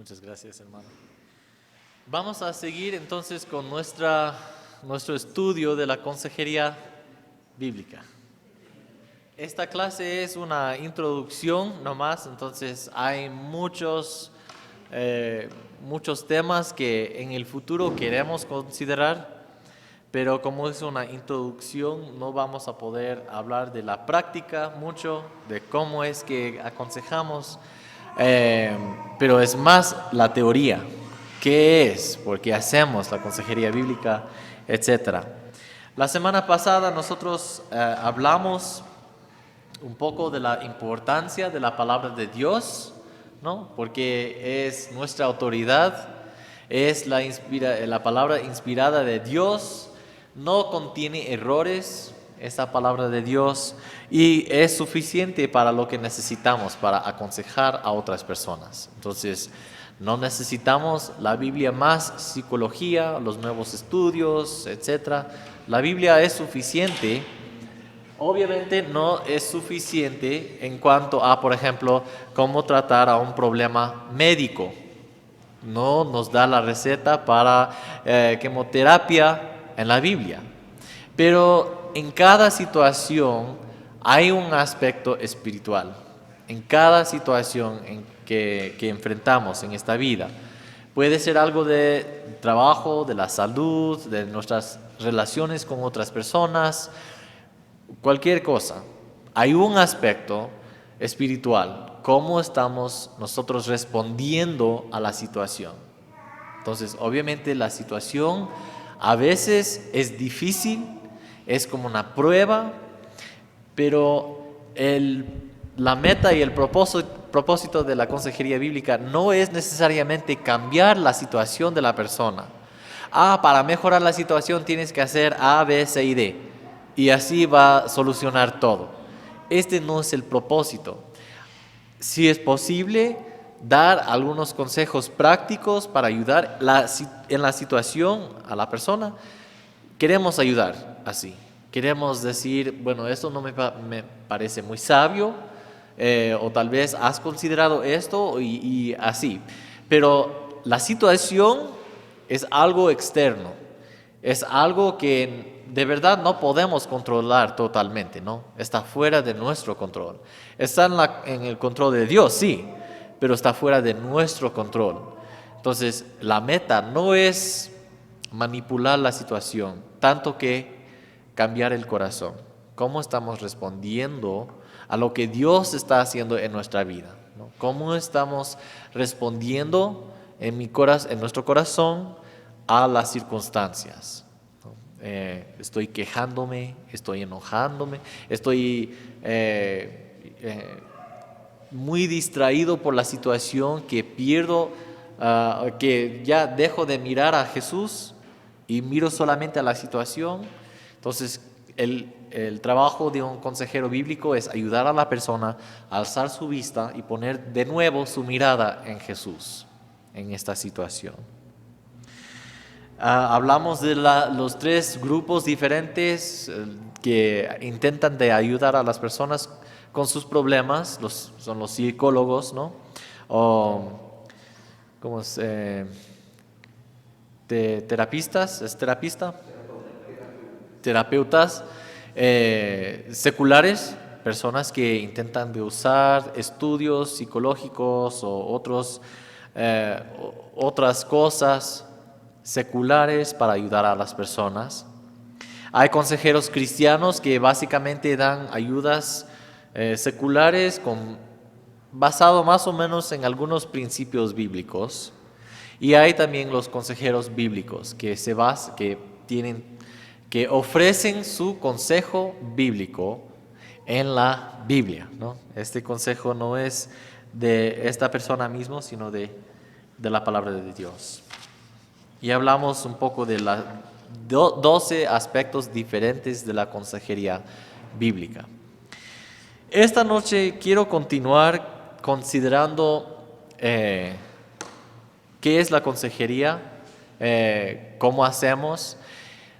Muchas gracias, hermano. Vamos a seguir entonces con nuestro estudio de la consejería bíblica. Esta clase es una introducción nomás, entonces hay muchos temas que en el futuro queremos considerar, pero como es una introducción no vamos a poder hablar de la práctica mucho, de cómo es que aconsejamos, pero es más la teoría. ¿Qué es? ¿Por qué hacemos la consejería bíblica? Etcétera. La semana pasada nosotros hablamos un poco de la importancia de la palabra de Dios, ¿no? Porque es nuestra autoridad, es la palabra inspirada de Dios, no contiene errores, esta palabra de Dios, y es suficiente para lo que necesitamos para aconsejar a otras personas. Entonces, no necesitamos la Biblia más psicología, los nuevos estudios, etc. La Biblia es suficiente. Obviamente no es suficiente en cuanto a, por ejemplo, cómo tratar a un problema médico. No nos da la receta para quimioterapia en la Biblia. Pero en cada situación hay un aspecto espiritual. En cada situación que enfrentamos en esta vida. Puede ser algo de trabajo, de la salud, de nuestras relaciones con otras personas, cualquier cosa. Hay un aspecto espiritual, cómo estamos nosotros respondiendo a la situación. Entonces, obviamente la situación a veces es difícil, es como una prueba, pero la meta y el propósito de la consejería bíblica no es necesariamente cambiar la situación de la persona. Para mejorar la situación tienes que hacer A, B, C y D. Y así va a solucionar todo. Este no es el propósito. Si es posible, dar algunos consejos prácticos para ayudar en la situación a la persona. Queremos ayudar así. Queremos decir, bueno, esto no me parece muy sabio, o tal vez has considerado esto y así. Pero la situación es algo externo, es algo que de verdad no podemos controlar totalmente, ¿no? Está fuera de nuestro control. Está en el control de Dios, sí, pero está fuera de nuestro control. Entonces, la meta no es manipular la situación, tanto que cambiar el corazón. ¿Cómo estamos respondiendo a lo que Dios está haciendo en nuestra vida, ¿no? ¿Cómo estamos respondiendo en nuestro corazón a las circunstancias? Estoy quejándome, estoy enojándome, estoy muy distraído por la situación que pierdo, que ya dejo de mirar a Jesús y miro solamente a la situación. Entonces, el trabajo de un consejero bíblico es ayudar a la persona a alzar su vista y poner de nuevo su mirada en Jesús, en esta situación. Hablamos de los tres grupos diferentes que intentan de ayudar a las personas con sus problemas. Son los psicólogos, ¿no? ¿Cómo es? Terapistas, ¿es terapista? Terapeutas seculares, personas que intentan de usar estudios psicológicos o otras cosas seculares para ayudar a las personas. Hay consejeros cristianos que básicamente dan ayudas seculares basado más o menos en algunos principios bíblicos. Y hay también los consejeros bíblicos que ofrecen su consejo bíblico en la Biblia, ¿no? Este consejo no es de esta persona misma, sino de la palabra de Dios. Y hablamos un poco de los 12 aspectos diferentes de la consejería bíblica. Esta noche quiero continuar considerando qué es la consejería, cómo hacemos.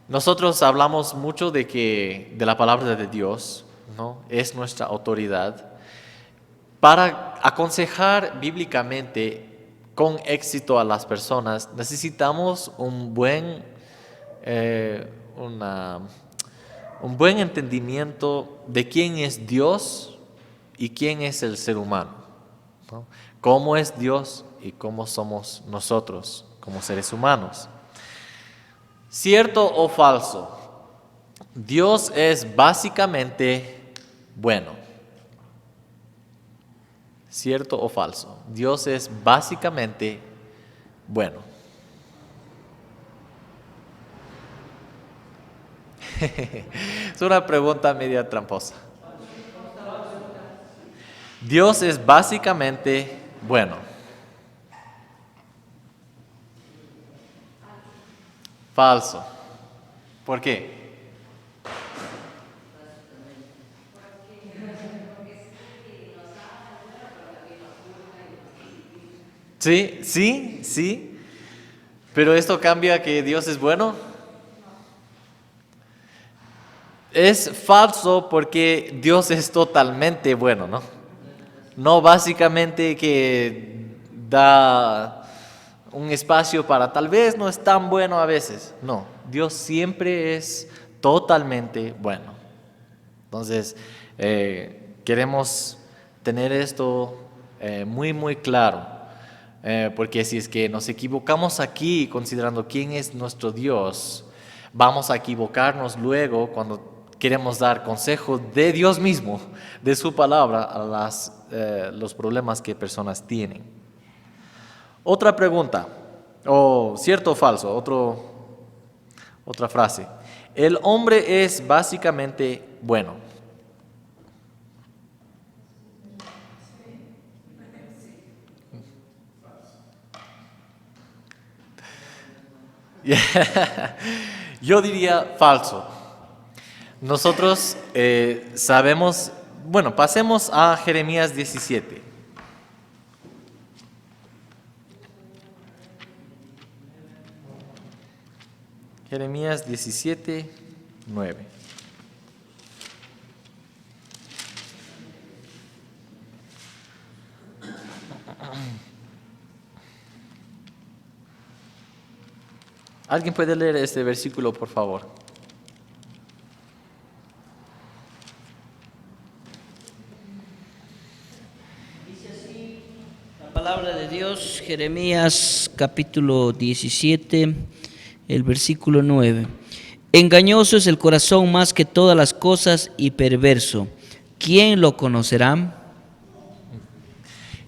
Nosotros hablamos mucho de la palabra de Dios, ¿no? Es nuestra autoridad. Para aconsejar bíblicamente, con éxito a las personas, necesitamos un buen entendimiento de quién es Dios y quién es el ser humano, ¿no? Cómo es Dios y cómo somos nosotros como seres humanos. ¿Cierto o falso? Dios es básicamente bueno. ¿Cierto o falso? Dios es básicamente bueno. Es una pregunta media tramposa. Dios es básicamente bueno. Falso. ¿Por qué? Sí, sí, sí. Pero esto cambia que Dios es bueno. Es falso porque Dios es totalmente bueno, ¿no? No básicamente que da un espacio para tal vez no es tan bueno a veces. No, Dios siempre es totalmente bueno. Entonces, queremos tener esto muy, muy claro. Porque si es que nos equivocamos aquí considerando quién es nuestro Dios, vamos a equivocarnos luego cuando queremos dar consejo de Dios mismo, de su palabra, a los problemas que personas tienen. Otra pregunta, o cierto o falso, otra frase. El hombre es básicamente bueno. Yo diría falso. Nosotros sabemos, bueno, pasemos a Jeremías 17. Jeremías 17, 9. ¿Alguien puede leer este versículo, por favor? Palabra de Dios, Jeremías capítulo 17, el versículo 9. Engañoso es el corazón más que todas las cosas y perverso. ¿Quién lo conocerá?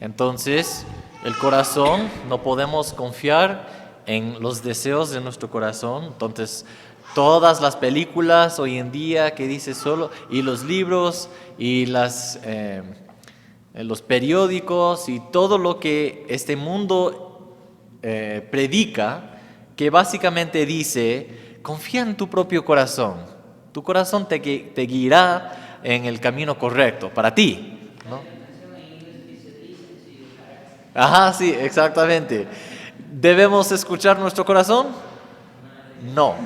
Entonces, el corazón, no podemos confiar en los deseos de nuestro corazón. Entonces, todas las películas hoy en día que dice solo, y los libros, y los periódicos, y todo lo que este mundo predica, que básicamente dice, confía en tu propio corazón. Tu corazón te guiará en el camino correcto para ti, ¿no? Ajá, sí, exactamente. ¿Debemos escuchar nuestro corazón? No,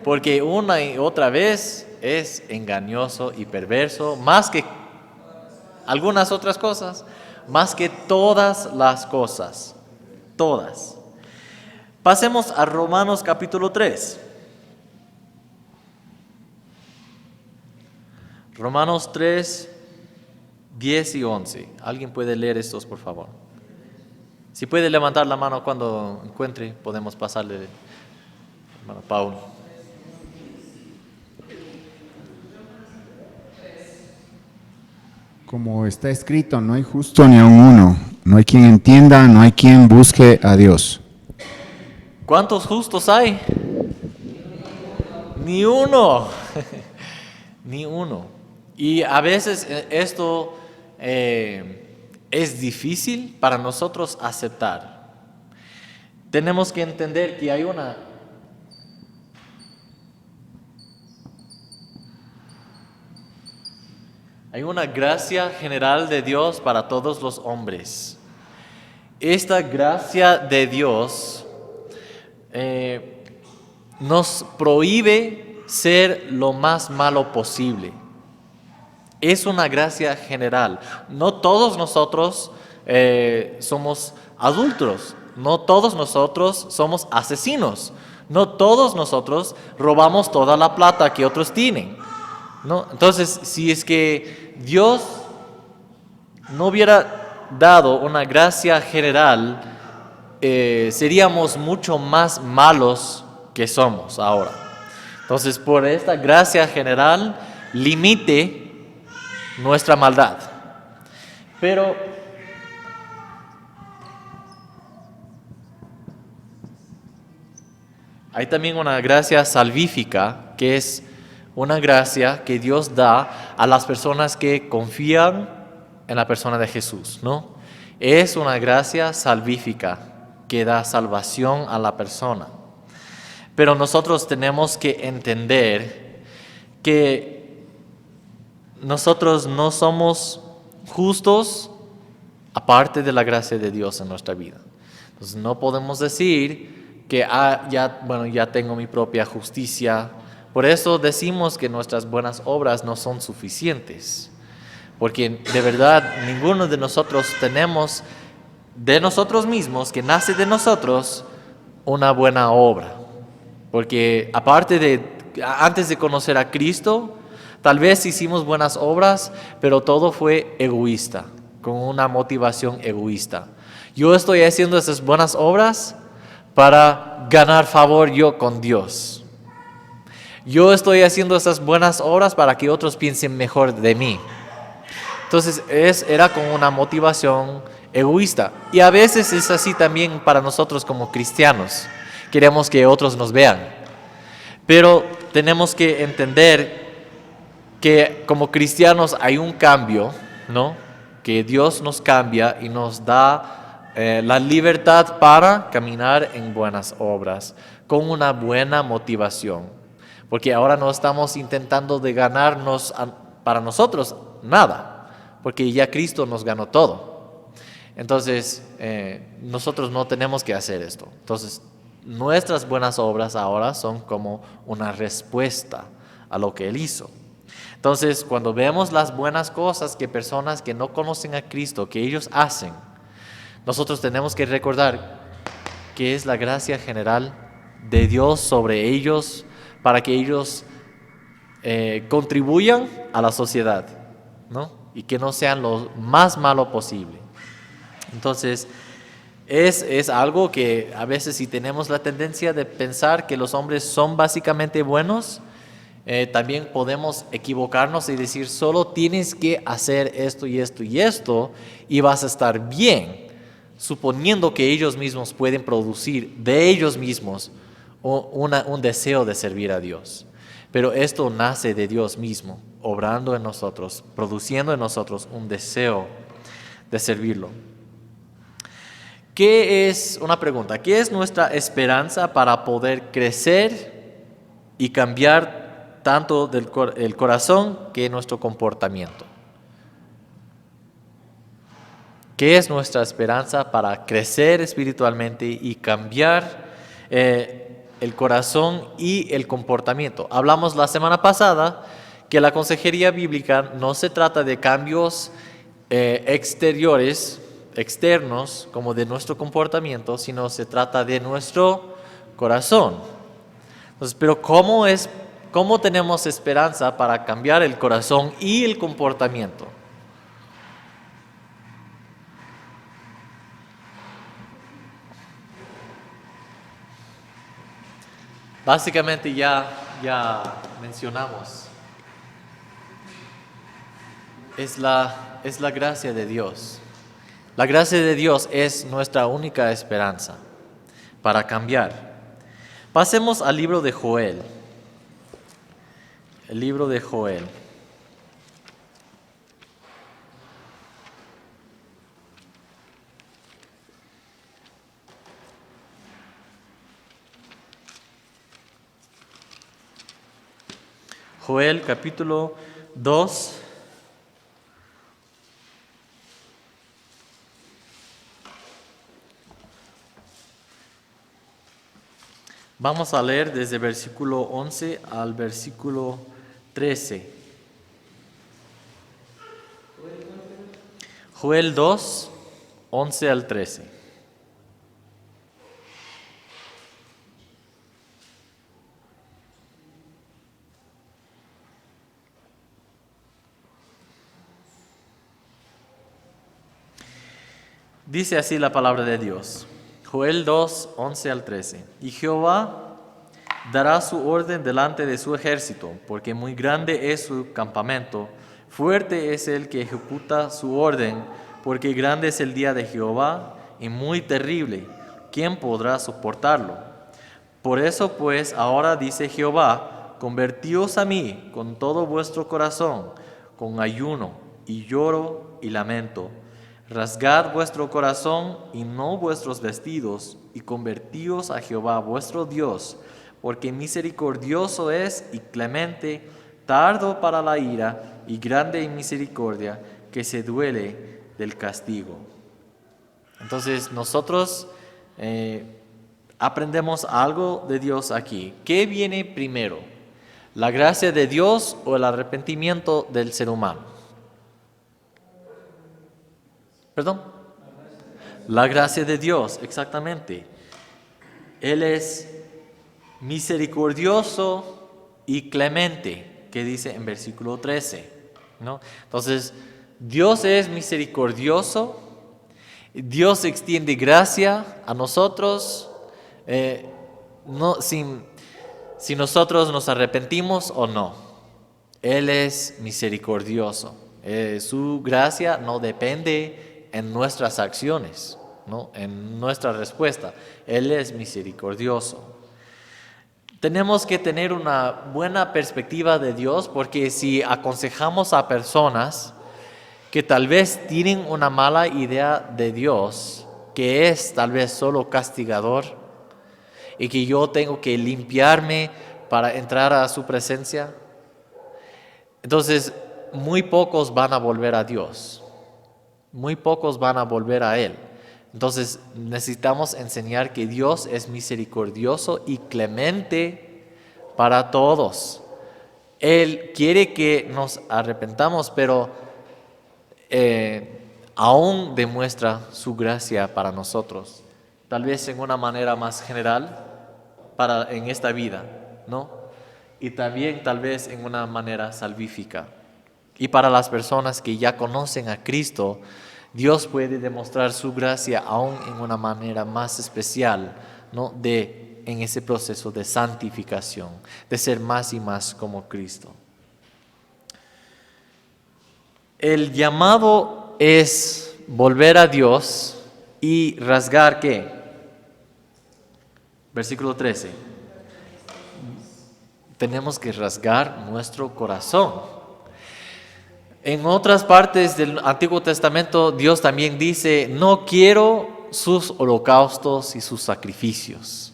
porque una y otra vez es engañoso y perverso, más que algunas otras cosas, más que todas las cosas, todas. Pasemos a Romanos capítulo 3. Romanos 3, 10 y 11. ¿Alguien puede leer estos, por favor? Si puede levantar la mano cuando encuentre, podemos pasarle, hermano Paul. Como está escrito, no hay justo ni aun uno, no hay quien entienda, no hay quien busque a Dios. ¿Cuántos justos hay? Ni uno. Ni uno. Y a veces esto es difícil para nosotros aceptar. Tenemos que entender que hay una gracia general de Dios para todos los hombres. Esta gracia de Dios nos prohíbe ser lo más malo posible. Es una gracia general. No todos nosotros somos adúlteros. no todos nosotros somos asesinos. No todos nosotros robamos toda la plata que otros tienen, ¿no? Entonces, si es que Dios no hubiera dado una gracia general, seríamos mucho más malos que somos ahora. Entonces, por esta gracia general, limite nuestra maldad. Pero hay también una gracia salvífica, que es una gracia que Dios da a las personas que confían en la persona de Jesús, ¿no? Es una gracia salvífica que da salvación a la persona. Pero nosotros tenemos que entender que nosotros no somos justos aparte de la gracia de Dios en nuestra vida. Entonces no podemos decir que ya tengo mi propia justicia. Por eso decimos que nuestras buenas obras no son suficientes. Porque de verdad ninguno de nosotros tenemos de nosotros mismos, que nace de nosotros, una buena obra. Porque antes de conocer a Cristo, tal vez hicimos buenas obras, pero todo fue egoísta, con una motivación egoísta. Yo estoy haciendo esas buenas obras para ganar favor yo con Dios. Yo estoy haciendo esas buenas obras para que otros piensen mejor de mí. Entonces era con una motivación egoísta. Y a veces es así también para nosotros como cristianos. Queremos que otros nos vean. Pero tenemos que entender que como cristianos hay un cambio, ¿no? Que Dios nos cambia y nos da la libertad para caminar en buenas obras, con una buena motivación. Porque ahora no estamos intentando de ganarnos para nosotros nada, porque ya Cristo nos ganó todo. Entonces, nosotros no tenemos que hacer esto. Entonces, nuestras buenas obras ahora son como una respuesta a lo que Él hizo. Entonces, cuando vemos las buenas cosas que personas que no conocen a Cristo, que ellos hacen, nosotros tenemos que recordar que es la gracia general de Dios sobre ellos para que ellos contribuyan a la sociedad, ¿no? Y que no sean lo más malo posible. Entonces, es algo que a veces si tenemos la tendencia de pensar que los hombres son básicamente buenos, también podemos equivocarnos y decir solo tienes que hacer esto y esto y esto y vas a estar bien, suponiendo que ellos mismos pueden producir de ellos mismos un deseo de servir a Dios. Pero esto nace de Dios mismo, obrando en nosotros, produciendo en nosotros un deseo de servirlo. Una pregunta, ¿qué es nuestra esperanza para poder crecer y cambiar tanto el corazón que nuestro comportamiento? ¿Qué es nuestra esperanza para crecer espiritualmente y cambiar el corazón y el comportamiento? Hablamos la semana pasada que la consejería bíblica no se trata de cambios externos, como de nuestro comportamiento, sino se trata de nuestro corazón. Entonces, pero ¿cómo tenemos esperanza para cambiar el corazón y el comportamiento? Básicamente ya mencionamos. Es la gracia de Dios. La gracia de Dios es nuestra única esperanza para cambiar. Pasemos al libro de Joel. El libro de Joel. Joel capítulo 2. Vamos a leer desde versículo 11 al versículo 13. Joel 2, 11 al 13. Dice así la palabra de Dios. Joel 2, 11 al 13. Y Jehová dará su orden delante de su ejército, porque muy grande es su campamento. Fuerte es el que ejecuta su orden, porque grande es el día de Jehová y muy terrible. ¿Quién podrá soportarlo? Por eso pues ahora dice Jehová, convertíos a mí con todo vuestro corazón, con ayuno y lloro y lamento. Rasgad vuestro corazón y no vuestros vestidos, y convertíos a Jehová vuestro Dios, porque misericordioso es y clemente, tardo para la ira y grande en misericordia, que se duele del castigo. Entonces nosotros aprendemos algo de Dios aquí. ¿Qué viene primero? ¿La gracia de Dios o el arrepentimiento del ser humano? ¿Perdón? La gracia de Dios, exactamente. Él es misericordioso y clemente, que dice en versículo 13, ¿no? Entonces, Dios es misericordioso, Dios extiende gracia a nosotros, si nosotros nos arrepentimos o no. Él es misericordioso. Su gracia no depende en nuestras acciones, ¿no? En nuestra respuesta. Él es misericordioso. Tenemos que tener una buena perspectiva de Dios, porque si aconsejamos a personas que tal vez tienen una mala idea de Dios, que es tal vez solo castigador y que yo tengo que limpiarme para entrar a su presencia, entonces muy pocos van a volver a Dios. Muy pocos van a volver a Él. Entonces necesitamos enseñar que Dios es misericordioso y clemente para todos. Él quiere que nos arrepentamos, pero aún demuestra su gracia para nosotros. Tal vez en una manera más general en esta vida, ¿no? Y también tal vez en una manera salvífica. Y para las personas que ya conocen a Cristo, Dios puede demostrar su gracia aún en una manera más especial, ¿no? En ese proceso de santificación, de ser más y más como Cristo. El llamado es volver a Dios y rasgar ¿qué? Versículo 13. Tenemos que rasgar nuestro corazón. En otras partes del Antiguo Testamento, Dios también dice, no quiero sus holocaustos y sus sacrificios,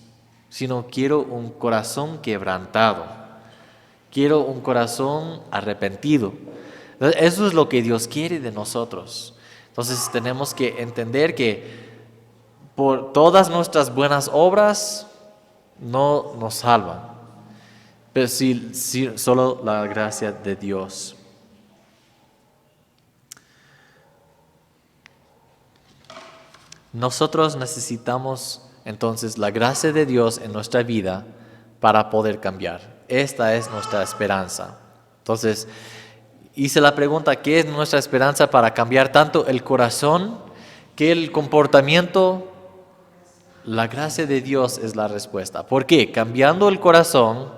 sino quiero un corazón quebrantado, quiero un corazón arrepentido. Eso es lo que Dios quiere de nosotros. Entonces tenemos que entender que por todas nuestras buenas obras no nos salvan, pero sí solo la gracia de Dios. Nosotros necesitamos entonces la gracia de Dios en nuestra vida para poder cambiar. Esta es nuestra esperanza. Entonces, hice la pregunta, ¿qué es nuestra esperanza para cambiar tanto el corazón que el comportamiento? La gracia de Dios es la respuesta. ¿Por qué? Cambiando el corazón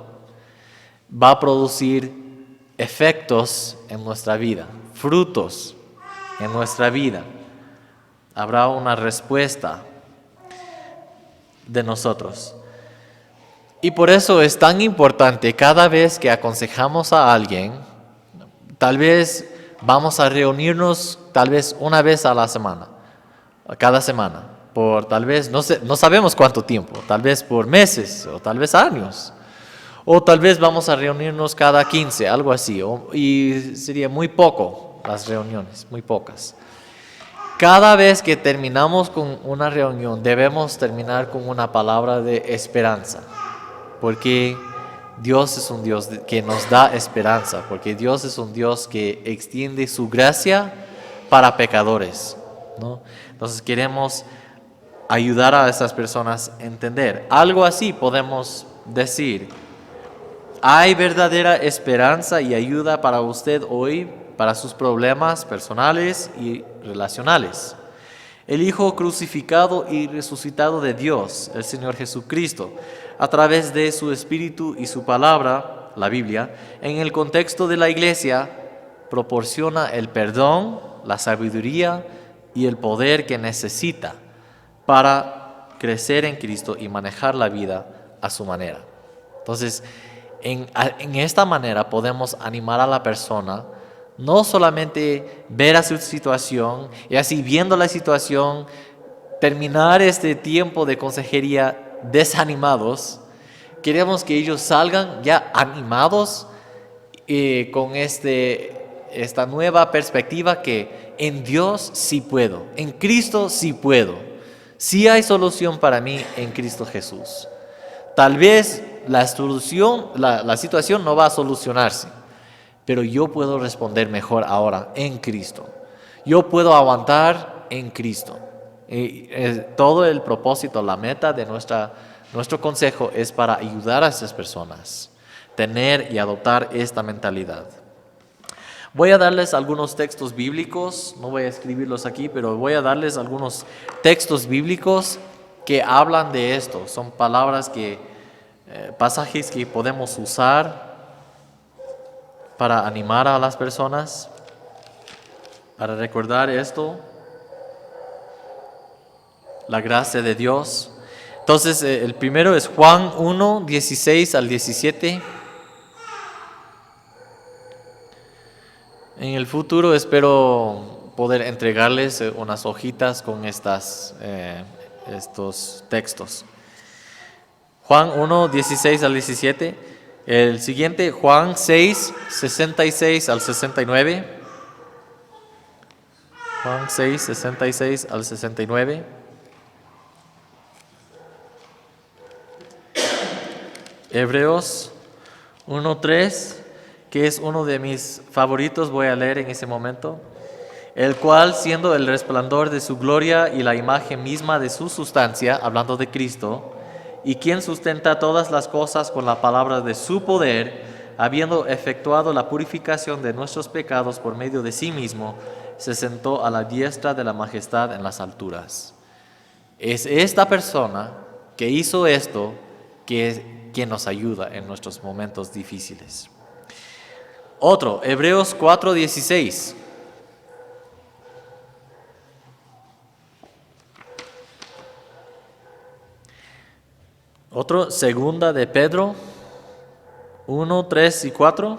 va a producir efectos en nuestra vida, frutos en nuestra vida. Habrá una respuesta de nosotros. Y por eso es tan importante cada vez que aconsejamos a alguien, tal vez vamos a reunirnos tal vez una vez a la semana, cada semana, por tal vez, no sabemos cuánto tiempo, tal vez por meses o tal vez años. O tal vez vamos a reunirnos cada 15, algo así, y sería muy poco las reuniones, muy pocas. Cada vez que terminamos con una reunión, debemos terminar con una palabra de esperanza, porque Dios es un Dios que nos da esperanza, porque Dios es un Dios que extiende su gracia para pecadores, ¿no? Entonces queremos ayudar a esas personas a entender. Algo así podemos decir, hay verdadera esperanza y ayuda para usted hoy, para sus problemas personales y relacionales. el Hijo crucificado y resucitado de Dios, el Señor Jesucristo, a través de su Espíritu y su palabra, la Biblia, en el contexto de la Iglesia, proporciona el perdón, la sabiduría y el poder que necesita para crecer en Cristo y manejar la vida a su manera. Entonces, en esta manera podemos animar a la persona, no solamente ver a su situación y así viendo la situación, terminar este tiempo de consejería desanimados. Queremos que ellos salgan ya animados con esta nueva perspectiva que en Dios sí puedo, en Cristo sí puedo, sí hay solución para mí en Cristo Jesús. Tal vez la situación no va a solucionarse, pero yo puedo responder mejor ahora en Cristo. Yo puedo aguantar en Cristo. Todo el propósito, la meta de nuestro consejo es para ayudar a esas personas, tener y adoptar esta mentalidad. Voy a darles algunos textos bíblicos, no voy a escribirlos aquí, pero voy a darles algunos textos bíblicos que hablan de esto. Son palabras pasajes que podemos usar para animar a las personas, para recordar esto, la gracia de Dios. Entonces, el primero es Juan 1, 16 al 17. En el futuro espero poder entregarles unas hojitas con estos textos. Juan 1, 16 al 17. El siguiente, Juan 6, 66 al 69. Juan 6, 66 al 69. Hebreos 1, 3, que es uno de mis favoritos, voy a leer en ese momento. El cual, siendo el resplandor de su gloria y la imagen misma de su sustancia, hablando de Cristo, y quien sustenta todas las cosas con la palabra de su poder, habiendo efectuado la purificación de nuestros pecados por medio de sí mismo, se sentó a la diestra de la majestad en las alturas. Es esta persona que hizo esto quien nos ayuda en nuestros momentos difíciles. Otro, Hebreos 4:16. Otro, segunda de Pedro 1, 3 y 4.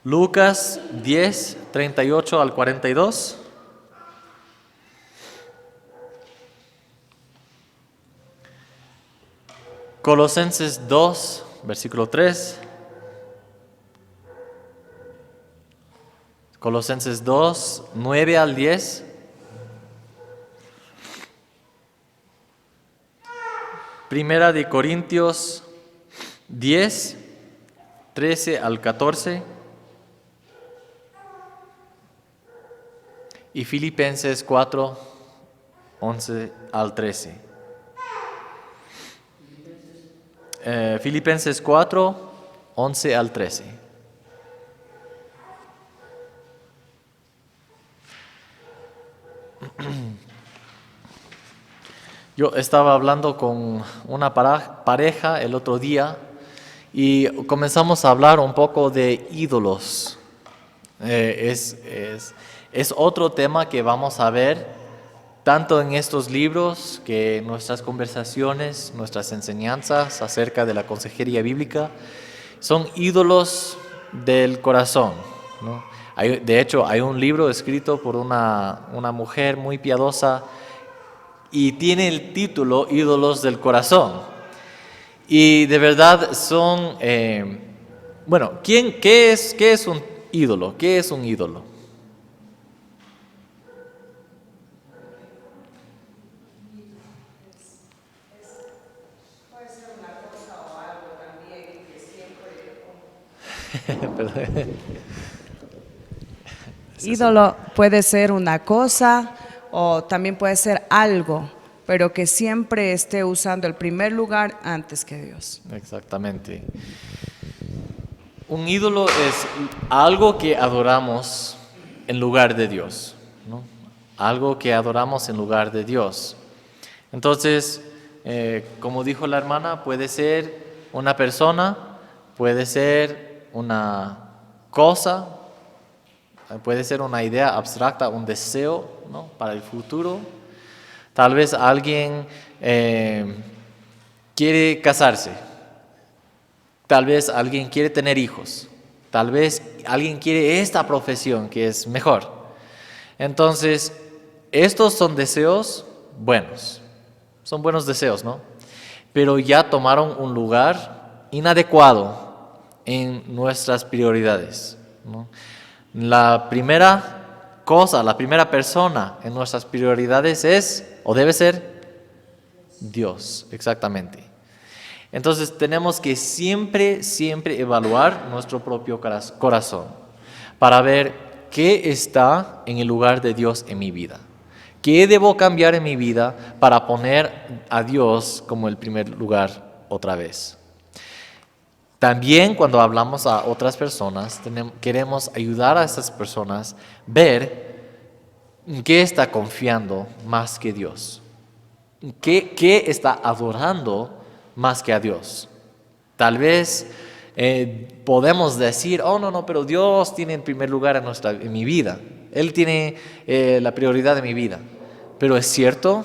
Lucas 10, 38 al 42. Colosenses 2, versículo 3. Colosenses 2, 9 al 10. Primera de Corintios 10, 13 al 14. Y Filipenses 4, 11 al 13. Filipenses 4, 11 al 13. Yo estaba hablando con una pareja el otro día y comenzamos a hablar un poco de ídolos. Es otro tema que vamos a ver tanto en estos libros que en nuestras conversaciones, nuestras enseñanzas acerca de la consejería bíblica. Son ídolos del corazón, ¿no? De hecho, hay un libro escrito por una mujer muy piadosa y tiene el título Ídolos del Corazón. Y de verdad son... ¿qué es un ídolo? ¿Qué es un ídolo? Puede ser una cosa o algo también que siempre... Ídolo puede ser una cosa o también puede ser algo, pero que siempre esté usando el primer lugar antes que Dios. Exactamente. Un ídolo es algo que adoramos en lugar de Dios, ¿no? Algo que adoramos en lugar de Dios. Entonces, como dijo la hermana, puede ser una persona, puede ser una cosa, puede ser una idea abstracta, un deseo, ¿no?, para el futuro. Tal vez alguien quiere casarse, tal vez alguien quiere tener hijos, tal vez alguien quiere esta profesión que es mejor. Entonces, estos son deseos buenos, son buenos deseos, ¿no? Pero ya tomaron un lugar inadecuado en nuestras prioridades, ¿no? La primera cosa, la primera persona en nuestras prioridades es, o debe ser, Dios, exactamente. Entonces tenemos que siempre evaluar nuestro propio corazón para ver qué está en el lugar de Dios en mi vida. ¿Qué debo cambiar en mi vida para poner a Dios como el primer lugar otra vez? También cuando hablamos a otras personas, queremos ayudar a esas personas a ver en qué está confiando más que Dios. ¿Qué está adorando más que a Dios? Tal vez podemos decir, oh no, pero Dios tiene el primer lugar en mi vida. Él tiene la prioridad de mi vida. Pero es cierto,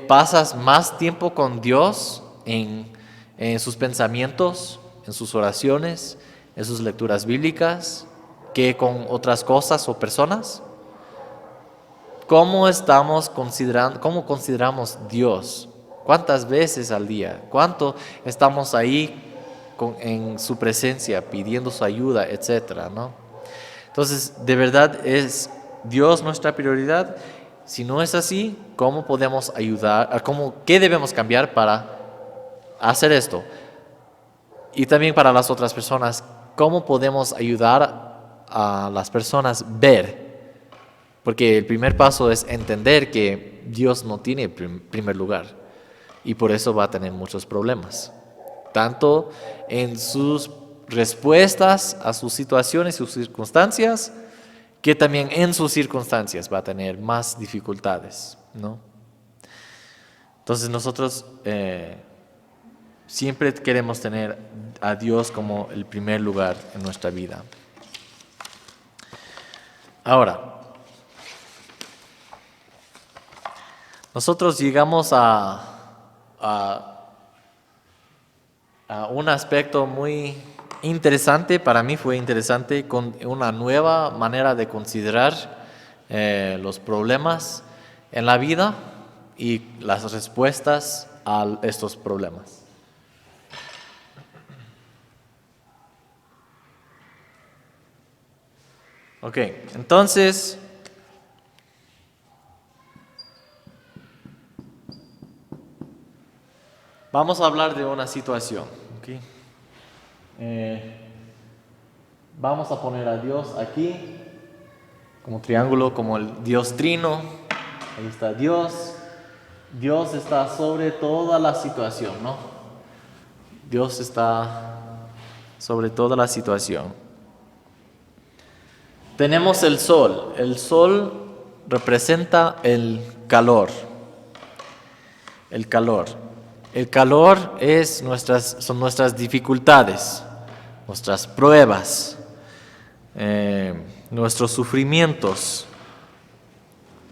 pasas más tiempo con Dios en sus pensamientos, en sus oraciones, en sus lecturas bíblicas, que con otras cosas o personas. ¿Cómo consideramos Dios? ¿Cuántas veces al día? ¿Cuánto estamos ahí en su presencia, pidiendo su ayuda, etcétera, ¿no? Entonces, ¿de verdad es Dios nuestra prioridad? Si no es así, ¿cómo podemos ayudar? ¿Qué debemos cambiar para hacer esto? Y también para las otras personas, ¿cómo podemos ayudar a las personas a ver? Porque el primer paso es entender que Dios no tiene primer lugar y por eso va a tener muchos problemas, tanto en sus respuestas a sus situaciones y sus circunstancias, que también en sus circunstancias va a tener más dificultades, ¿no? Entonces nosotros siempre queremos tener a Dios como el primer lugar en nuestra vida. Ahora, nosotros llegamos a un aspecto muy interesante, para mí fue interesante, con una nueva manera de considerar los problemas en la vida y las respuestas a estos problemas. Ok, entonces vamos a hablar de una situación. ¿Okay? Vamos a poner a Dios aquí, como triángulo, como el Dios trino. Ahí está Dios. Dios está sobre toda la situación, ¿no? Dios está sobre toda la situación. Tenemos el sol. El sol representa el calor. El calor. El calor son nuestras dificultades, nuestras pruebas, nuestros sufrimientos,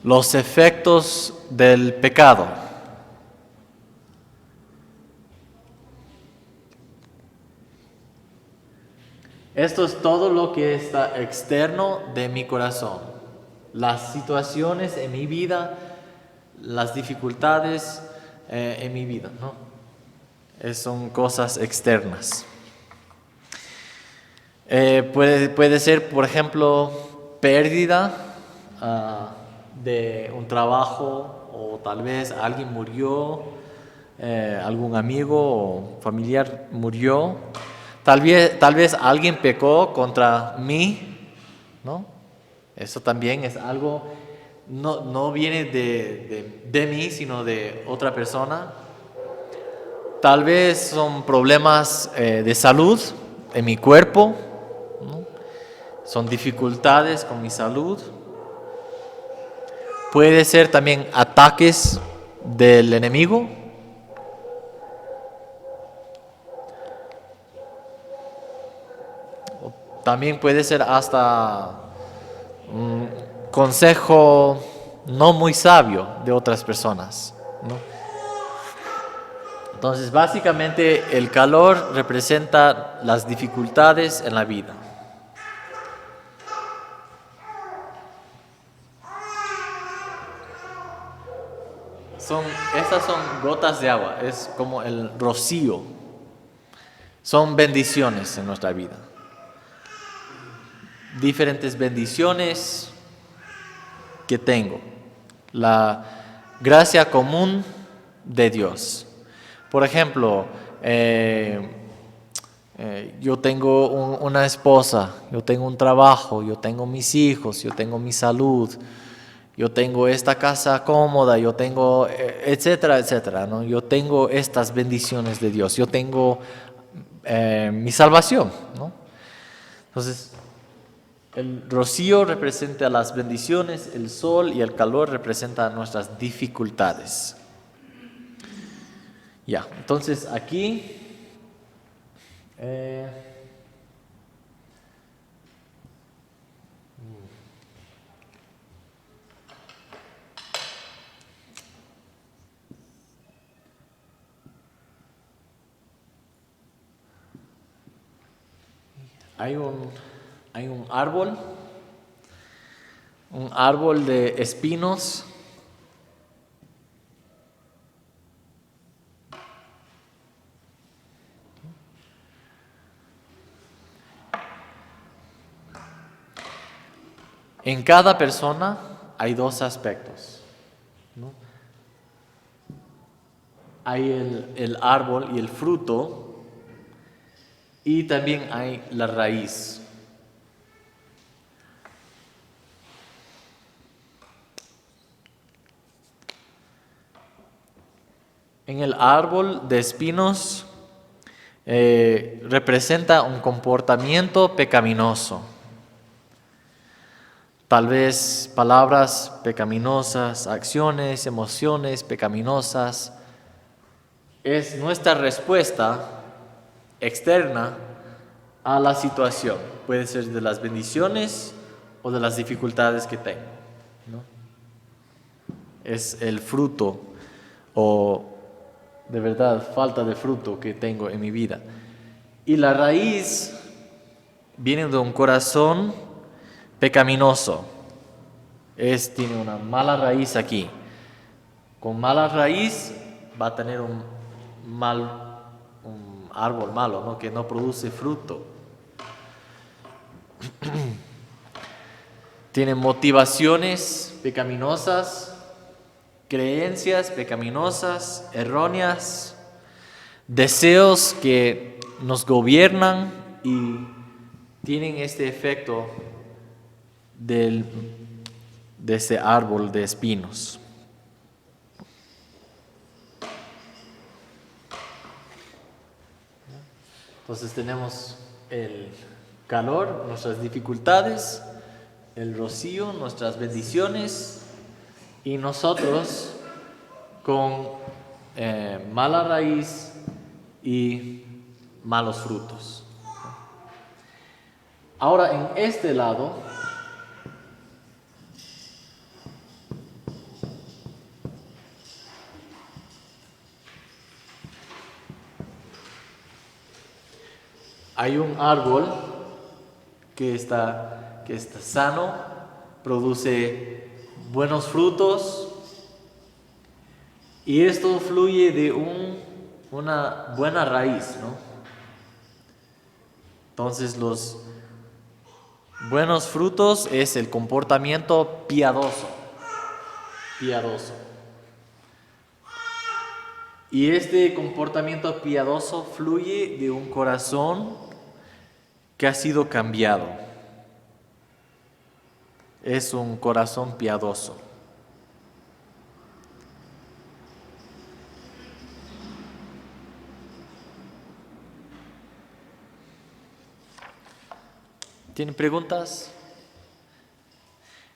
los efectos del pecado. Esto es todo lo que está externo de mi corazón. Las situaciones en mi vida, las dificultades en mi vida, ¿no? Son cosas externas. Puede ser, por ejemplo, pérdida de un trabajo, o tal vez alguien murió, algún amigo o familiar murió. Tal vez alguien pecó contra mí, ¿no? Eso también es algo, no viene de mí, sino de otra persona. Tal vez son problemas de salud, en mi cuerpo, ¿no? Son dificultades con mi salud. Puede ser también ataques del enemigo. También puede ser hasta un consejo no muy sabio de otras personas, ¿no? Entonces, básicamente, el calor representa las dificultades en la vida. Estas son gotas de agua, es como el rocío. Son bendiciones en nuestra vida. Diferentes bendiciones que tengo. La gracia común de Dios. Por ejemplo, yo tengo una esposa, yo tengo un trabajo, yo tengo mis hijos, yo tengo mi salud, yo tengo esta casa cómoda, yo tengo, etcétera, etcétera, ¿no? Yo tengo estas bendiciones de Dios, yo tengo mi salvación, ¿no? Entonces, el rocío representa las bendiciones, el sol y el calor representan nuestras dificultades. Ya, entonces aquí hay un árbol de espinos. En cada persona hay dos aspectos, ¿no? Hay el árbol y el fruto, y también hay la raíz. En el árbol de espinos representa un comportamiento pecaminoso. Tal vez palabras pecaminosas, acciones, emociones pecaminosas. Es nuestra respuesta externa a la situación. Puede ser de las bendiciones o de las dificultades que tengo, ¿no? Es el fruto o de verdad falta de fruto que tengo en mi vida. Y la raíz viene de un corazón pecaminoso. Tiene una mala raíz aquí. Con mala raíz va a tener un árbol malo, ¿no? Que no produce fruto. Tiene motivaciones pecaminosas, creencias pecaminosas, erróneas, deseos que nos gobiernan y tienen este efecto de ese árbol de espinos. Entonces tenemos el calor, nuestras dificultades, el rocío, nuestras bendiciones, y nosotros con mala raíz y malos frutos. Ahora en este lado hay un árbol que está sano, produce buenos frutos, y esto fluye de una buena raíz, ¿no? Entonces los buenos frutos es el comportamiento piadoso. Y este comportamiento piadoso fluye de un corazón que ha sido cambiado. Es un corazón piadoso. ¿Tienen preguntas?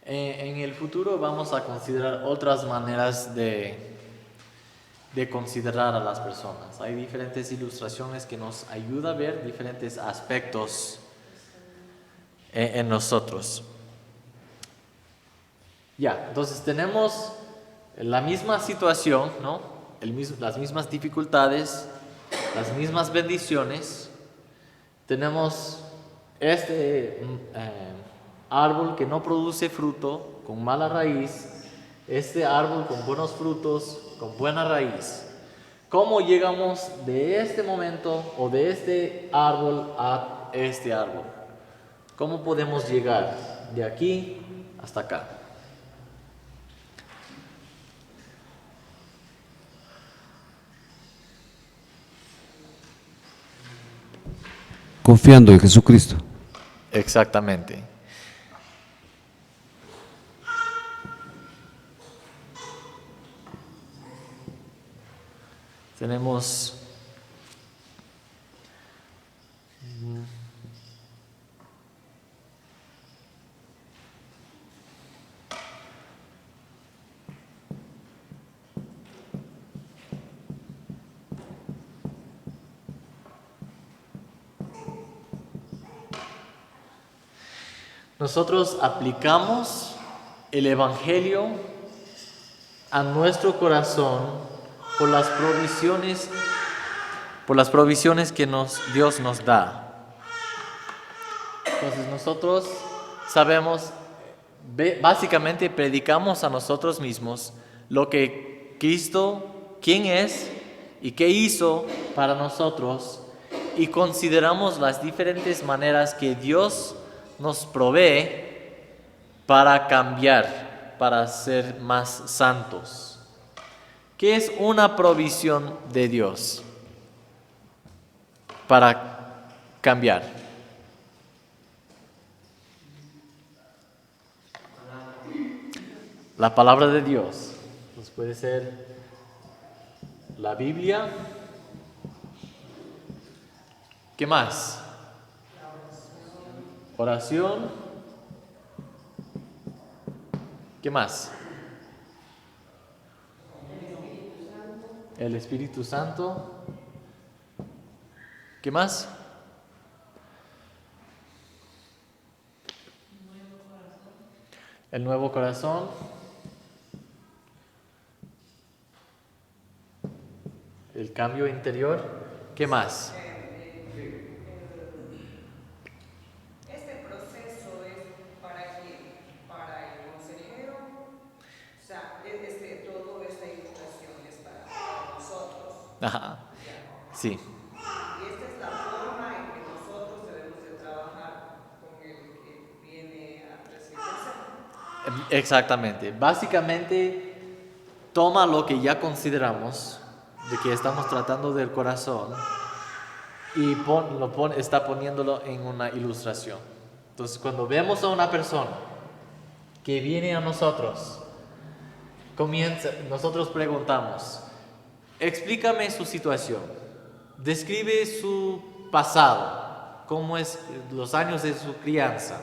En el futuro vamos a considerar otras maneras de considerar a las personas. Hay diferentes ilustraciones que nos ayudan a ver diferentes aspectos en nosotros. Ya, entonces tenemos la misma situación, ¿no? Las mismas dificultades, las mismas bendiciones. Tenemos este árbol que no produce fruto, con mala raíz, este árbol con buenos frutos, con buena raíz. ¿Cómo llegamos de este momento o de este árbol a este árbol? ¿Cómo podemos llegar de aquí hasta acá? Confiando en Jesucristo. Exactamente. Tenemos nosotros aplicamos el Evangelio a nuestro corazón por las provisiones que Dios nos da. Entonces nosotros sabemos, básicamente predicamos a nosotros mismos lo que Cristo, quién es y qué hizo para nosotros, y consideramos las diferentes maneras que Dios nos provee para cambiar, para ser más santos. ¿Qué es una provisión de Dios para cambiar? La palabra de Dios. Pues puede ser la Biblia. ¿Qué más? Oración. ¿Qué más? El Espíritu Santo. ¿Qué más? El nuevo corazón. El cambio interior. ¿Qué más? Este proceso es para quién, para el consejero, o sea, toda esta ilustración es para nosotros. Ajá. Sí. Y esta es la forma en que nosotros debemos de trabajar con el que viene a recibir consejo. Exactamente. Básicamente toma lo que ya consideramos, de que estamos tratando del corazón, y está poniéndolo en una ilustración. Entonces, cuando vemos a una persona que viene a nosotros, nosotros preguntamos, explícame su situación, describe su pasado, cómo es los años de su crianza,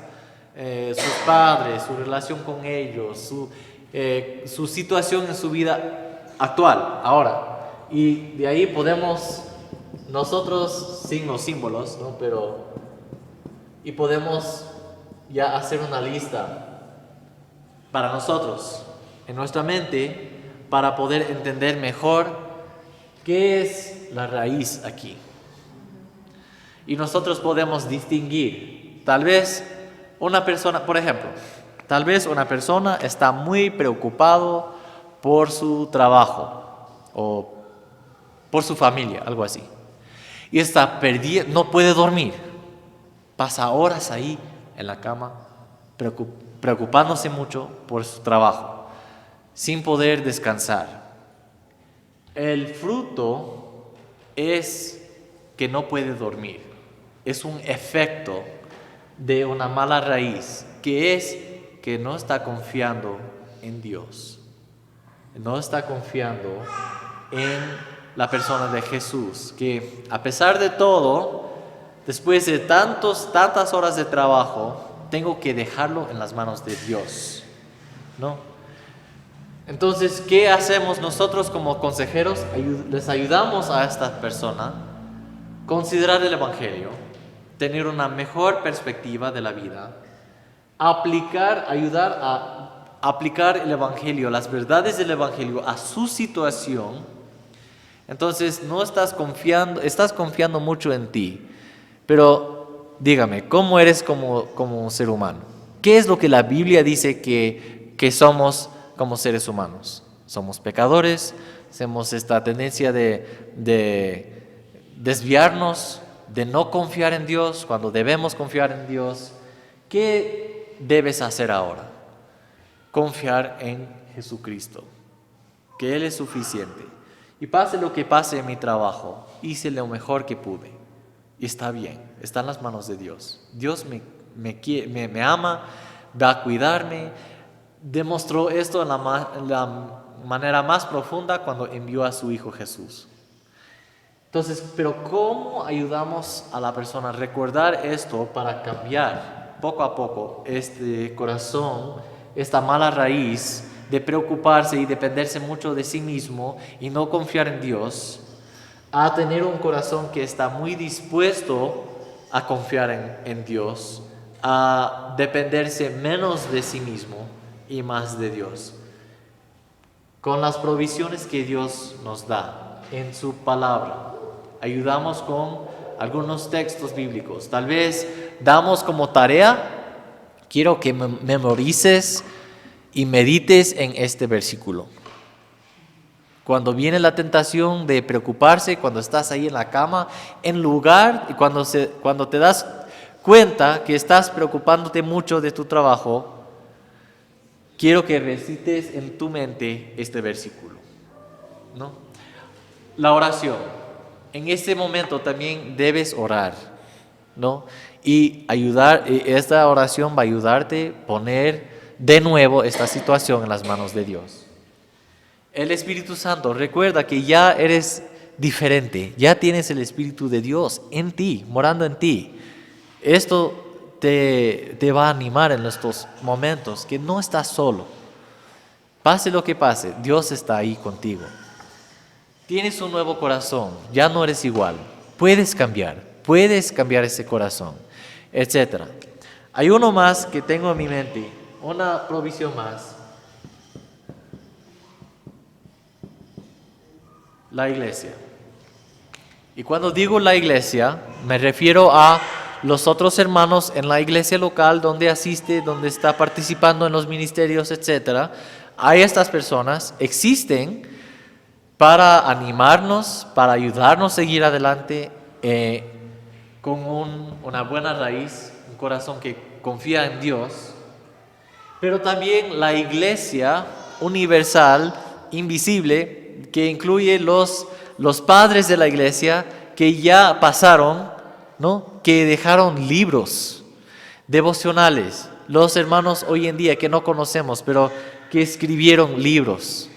sus padres, su relación con ellos, su situación en su vida actual, ahora. Y de ahí podemos nosotros, sin los símbolos, ¿no? Y podemos ya hacer una lista para nosotros, en nuestra mente, para poder entender mejor qué es la raíz aquí. Y nosotros podemos distinguir, tal vez una persona, por ejemplo, tal vez una persona está muy preocupado por su trabajo o por su familia, algo así. Y está perdido, no puede dormir. Pasa horas ahí en la cama, preocupándose mucho por su trabajo, sin poder descansar. El fruto es que no puede dormir. Es un efecto de una mala raíz, que es que no está confiando en Dios. No está confiando en la persona de Jesús, que a pesar de todo, Después de tantas horas de trabajo, tengo que dejarlo en las manos de Dios, ¿no? Entonces, ¿qué hacemos nosotros como consejeros? Les ayudamos a esta persona a considerar el Evangelio, tener una mejor perspectiva de la vida, ayudar a aplicar el Evangelio, las verdades del Evangelio a su situación. Entonces, estás confiando mucho en ti. Pero dígame, ¿cómo eres como ser humano? ¿Qué es lo que la Biblia dice que somos como seres humanos? Somos pecadores, tenemos esta tendencia de desviarnos, de no confiar en Dios cuando debemos confiar en Dios. ¿Qué debes hacer ahora? Confiar en Jesucristo, que Él es suficiente. Y pase lo que pase en mi trabajo, hice lo mejor que pude. Y está bien, está en las manos de Dios. Dios me ama, va a cuidarme. Demostró esto en la manera más profunda cuando envió a su Hijo Jesús. Entonces, pero ¿cómo ayudamos a la persona a recordar esto para cambiar poco a poco este corazón, esta mala raíz de preocuparse y dependerse mucho de sí mismo y no confiar en Dios, a tener un corazón que está muy dispuesto a confiar en Dios, a dependerse menos de sí mismo y más de Dios, con las provisiones que Dios nos da en su palabra? Ayudamos con algunos textos bíblicos. Tal vez damos como tarea, quiero que memorices y medites en este versículo. Cuando viene la tentación de preocuparse, cuando estás ahí en la cama, y cuando te das cuenta que estás preocupándote mucho de tu trabajo, quiero que recites en tu mente este versículo, ¿no? La oración. En este momento también debes orar, ¿no? Y esta oración va a ayudarte a poner de nuevo esta situación en las manos de Dios. El Espíritu Santo, recuerda que ya eres diferente, ya tienes el Espíritu de Dios en ti, morando en ti. Esto te va a animar en estos momentos, que no estás solo. Pase lo que pase, Dios está ahí contigo. Tienes un nuevo corazón, ya no eres igual. Puedes cambiar ese corazón, etc. Hay uno más que tengo en mi mente, una provisión más. La iglesia. Y cuando digo la iglesia, me refiero a los otros hermanos en la iglesia local donde asiste, donde está participando en los ministerios, etc. Hay estas personas, existen para animarnos, para ayudarnos a seguir adelante con una buena raíz, un corazón que confía en Dios. Pero también la iglesia universal, invisible, que incluye los padres de la iglesia que ya pasaron, ¿no? Que dejaron libros devocionales, los hermanos hoy en día que no conocemos, pero que escribieron libros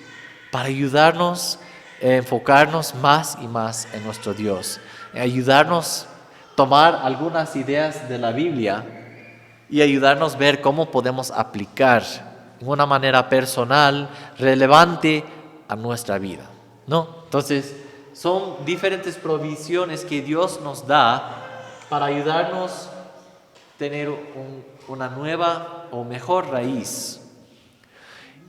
para ayudarnos a enfocarnos más y más en nuestro Dios, ayudarnos a tomar algunas ideas de la Biblia y ayudarnos a ver cómo podemos aplicar de una manera personal, relevante a nuestra vida, ¿no? Entonces, son diferentes provisiones que Dios nos da para ayudarnos a tener una nueva o mejor raíz.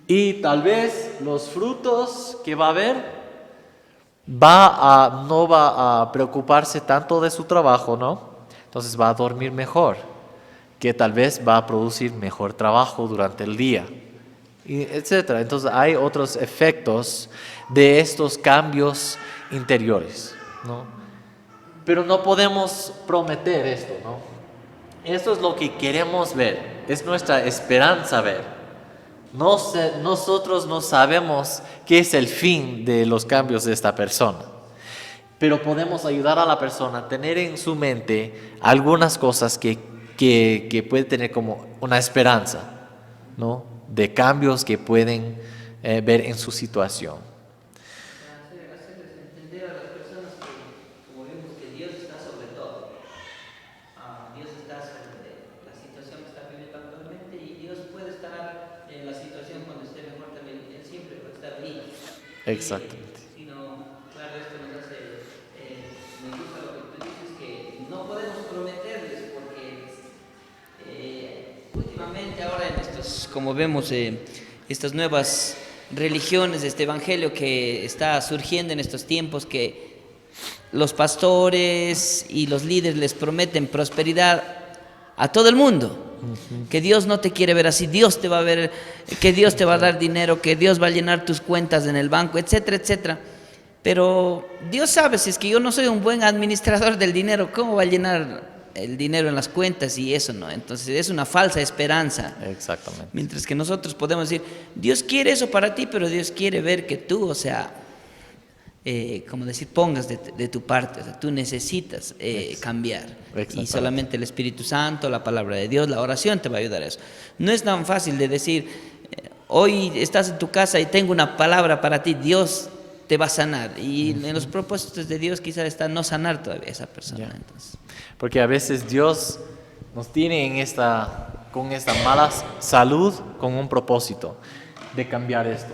Y tal vez los frutos que va a haber no va a preocuparse tanto de su trabajo, ¿no? Entonces va a dormir mejor, que tal vez va a producir mejor trabajo durante el día, etc. Entonces hay otros efectos de estos cambios interiores, ¿no? Pero no podemos prometer esto, ¿no? Esto es lo que queremos ver, es nuestra esperanza ver. Nosotros no sabemos qué es el fin de los cambios de esta persona, pero podemos ayudar a la persona a tener en su mente algunas cosas que puede tener como una esperanza, ¿no? De cambios que pueden ver en su situación. Hacerles entender a las personas que, como vemos, que Dios está sobre todo. Exactamente. Sino, claro, esto nos hace, me gusta lo que tú dices, que no podemos prometerles porque últimamente ahora en estos, como vemos, estas nuevas religiones, este evangelio que está surgiendo en estos tiempos, que los pastores y los líderes les prometen prosperidad a todo el mundo. Que Dios no te quiere ver así, Dios te va a ver, que Dios te va a dar dinero, que Dios va a llenar tus cuentas en el banco, etcétera, etcétera. Pero Dios sabe, si es que yo no soy un buen administrador del dinero, ¿cómo va a llenar el dinero en las cuentas y eso no? Entonces es una falsa esperanza. Exactamente. Mientras que nosotros podemos decir, Dios quiere eso para ti, pero Dios quiere ver que tú, o sea, como decir, pongas de tu parte, o sea, tú necesitas cambiar. Y Exactamente. solamente el Espíritu Santo, la palabra de Dios, la oración te va a ayudar a eso. No es tan fácil de decir, hoy estás en tu casa y tengo una palabra para ti, Dios te va a sanar. Y en los propósitos de Dios quizás está no sanar todavía a esa persona. Ya. Entonces, Porque a veces Dios nos tiene con esta mala salud con un propósito de cambiar esto.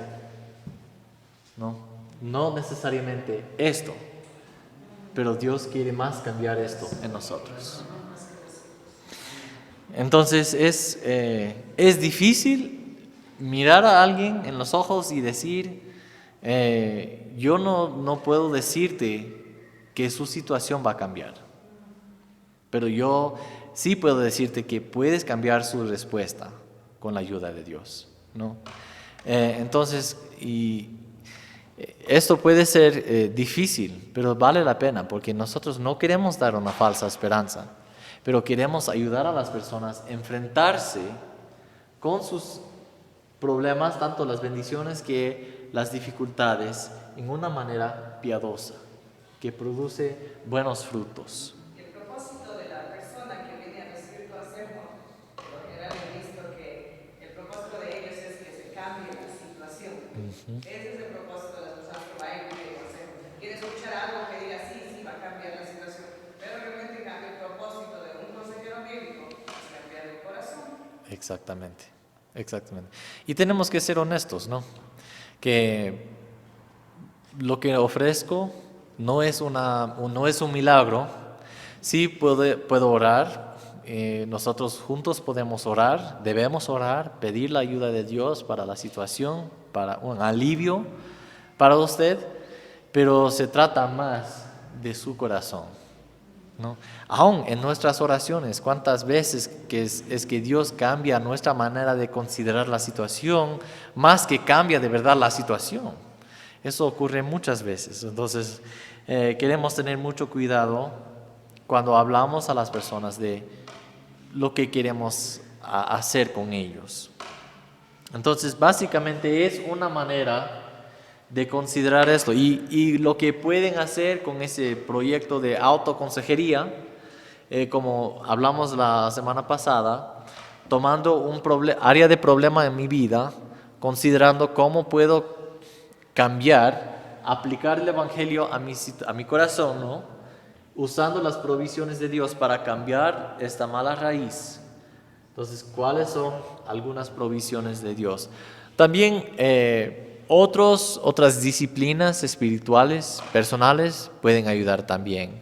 No necesariamente esto, pero Dios quiere más cambiar esto en nosotros. Entonces es difícil mirar a alguien en los ojos y decir, yo no puedo decirte que su situación va a cambiar, pero yo sí puedo decirte que puedes cambiar su respuesta con la ayuda de Dios, ¿no? Entonces, esto puede ser difícil, pero vale la pena, porque nosotros no queremos dar una falsa esperanza, pero queremos ayudar a las personas a enfrentarse con sus problemas, tanto las bendiciones que las dificultades, en una manera piadosa, que produce buenos frutos. El propósito de la persona que viene a recibir consejo, por lo general he visto que el propósito de ellos es que se cambie la situación. Ese es el propósito de las personas que va a ir pedir consejo. Quiere escuchar algo que diga sí, va a cambiar la situación. Pero realmente cambia el propósito de un consejero bíblico, es cambiar el corazón. Exactamente. Y tenemos que ser honestos, ¿no? Que lo que ofrezco no es un milagro. Sí puedo orar. Nosotros juntos podemos orar, debemos orar, pedir la ayuda de Dios para la situación, para un alivio para usted, pero se trata más de su corazón, ¿no? Aún en nuestras oraciones, ¿cuántas veces es que Dios cambia nuestra manera de considerar la situación más que cambia de verdad la situación? Eso ocurre muchas veces. Entonces, queremos tener mucho cuidado cuando hablamos a las personas de lo que queremos hacer con ellos. Entonces, básicamente es una manera de considerar esto y lo que pueden hacer con ese proyecto de autoconsejería, como hablamos la semana pasada, tomando un área de problema en mi vida, considerando cómo puedo cambiar, aplicar el evangelio a mi corazón, ¿no? Usando las provisiones de Dios para cambiar esta mala raíz. Entonces, ¿cuáles son algunas provisiones de Dios? También otras disciplinas espirituales, personales, pueden ayudar también.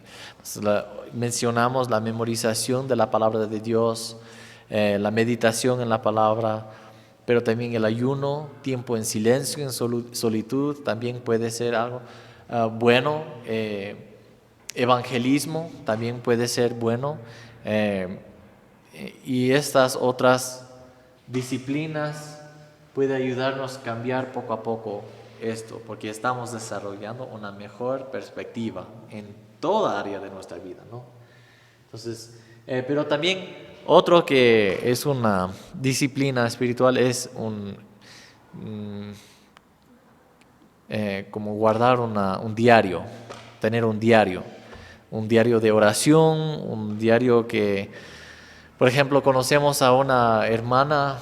Mencionamos la memorización de la palabra de Dios, la meditación en la palabra, pero también el ayuno, tiempo en silencio, en solitud, también puede ser algo bueno. Evangelismo también puede ser bueno. Y estas otras disciplinas pueden ayudarnos a cambiar poco a poco esto, porque estamos desarrollando una mejor perspectiva en toda área de nuestra vida, ¿no? Entonces, pero también otro que es una disciplina espiritual es como guardar un diario, tener un diario de oración, un diario que, por ejemplo, conocemos a una hermana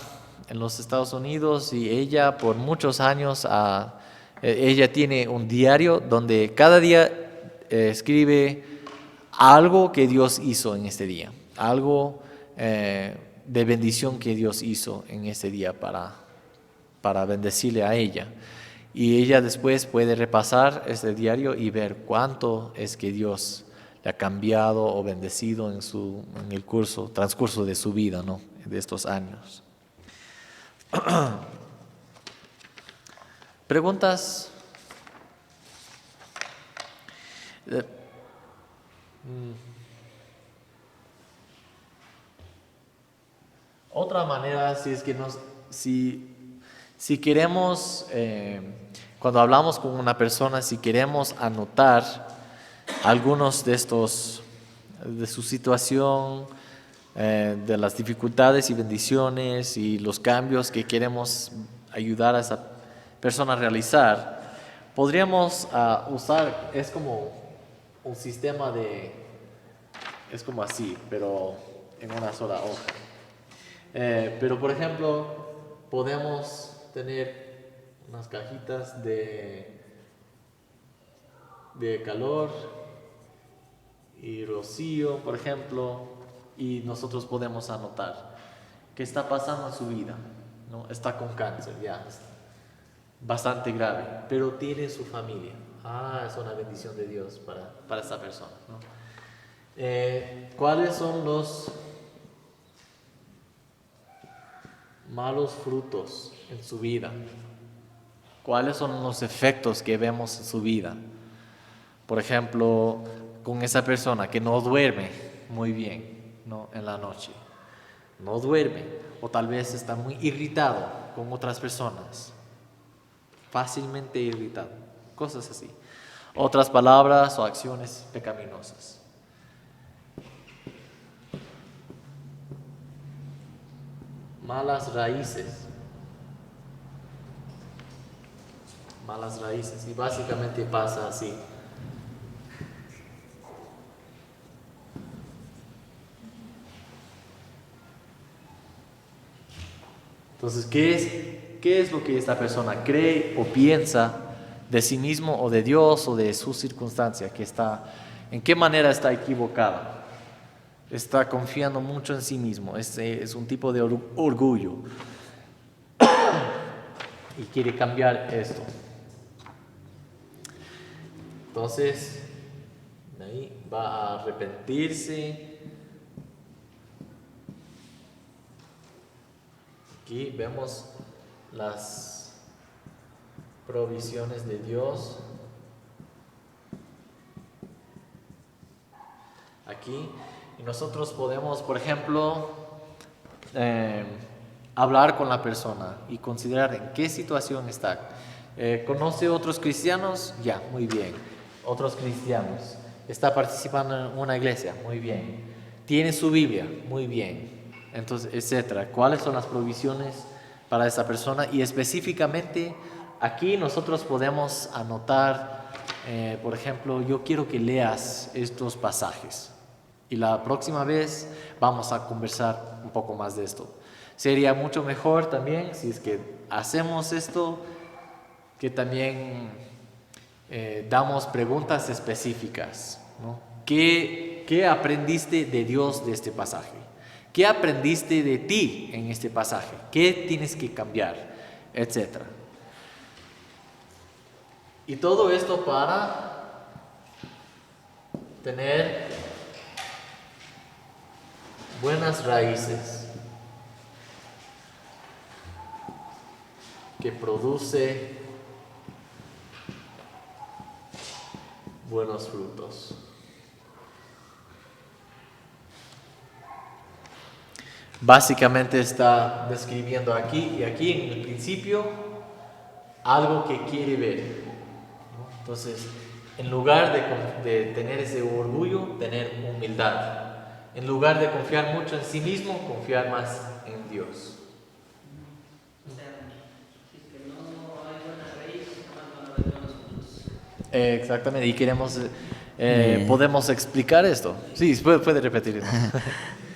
en los Estados Unidos y ella por muchos años, ella tiene un diario donde cada día escribe algo que Dios hizo en este día, algo de bendición que Dios hizo en este día para bendecirle a ella. Y ella después puede repasar este diario y ver cuánto es que Dios le ha cambiado o bendecido en el transcurso de su vida, ¿no? De estos años. ¿Preguntas? Otra manera, si queremos, cuando hablamos con una persona, si queremos anotar algunos de su situación, de las dificultades y bendiciones y los cambios que queremos ayudar a esa persona a realizar, podríamos usar, es como un sistema es como así, pero en una sola hoja. Pero por ejemplo, podemos tener unas cajitas de calor y rocío, por ejemplo, y nosotros podemos anotar qué está pasando en su vida, ¿no? Está con cáncer, ya, bastante grave, pero tiene su familia. Es una bendición de Dios para esa persona, ¿no? ¿Cuáles son los malos frutos en su vida? ¿Cuáles son los efectos que vemos en su vida? Por ejemplo, con esa persona que no duerme muy bien, ¿no? En la noche. No duerme, o tal vez está muy irritado con otras personas. Fácilmente irritado. Cosas así. Otras palabras o acciones pecaminosas. Malas raíces. Malas raíces. Y básicamente pasa así. Entonces, ¿qué es lo que esta persona cree o piensa de sí mismo o de Dios o de su circunstancia? ¿En qué manera está equivocada? Está confiando mucho en sí mismo. Es un tipo de orgullo. Y quiere cambiar esto. Entonces, ahí va a arrepentirse. Aquí vemos las provisiones de Dios. Aquí. Y nosotros podemos, por ejemplo, hablar con la persona y considerar en qué situación está. ¿Conoce otros cristianos? Ya, muy bien. Otros cristianos. ¿Está participando en una iglesia? Muy bien. ¿Tiene su Biblia? Muy bien. Entonces, etcétera. ¿Cuáles son las provisiones para esa persona? Y específicamente aquí nosotros podemos anotar, por ejemplo, yo quiero que leas estos pasajes y la próxima vez vamos a conversar un poco más de esto. Sería mucho mejor también, si es que hacemos esto, que también damos preguntas específicas, ¿no? ¿Qué aprendiste de Dios de este pasaje? ¿Qué aprendiste de ti en este pasaje? ¿Qué tienes que cambiar? Etcétera. Y todo esto para tener buenas raíces que produce buenos frutos. Básicamente está describiendo aquí y aquí en el principio algo que quiere ver, ¿no? Entonces, en lugar de tener ese orgullo, tener humildad. En lugar de confiar mucho en sí mismo, confiar más en Dios. Exactamente, y podemos explicar esto. Sí, puede repetir.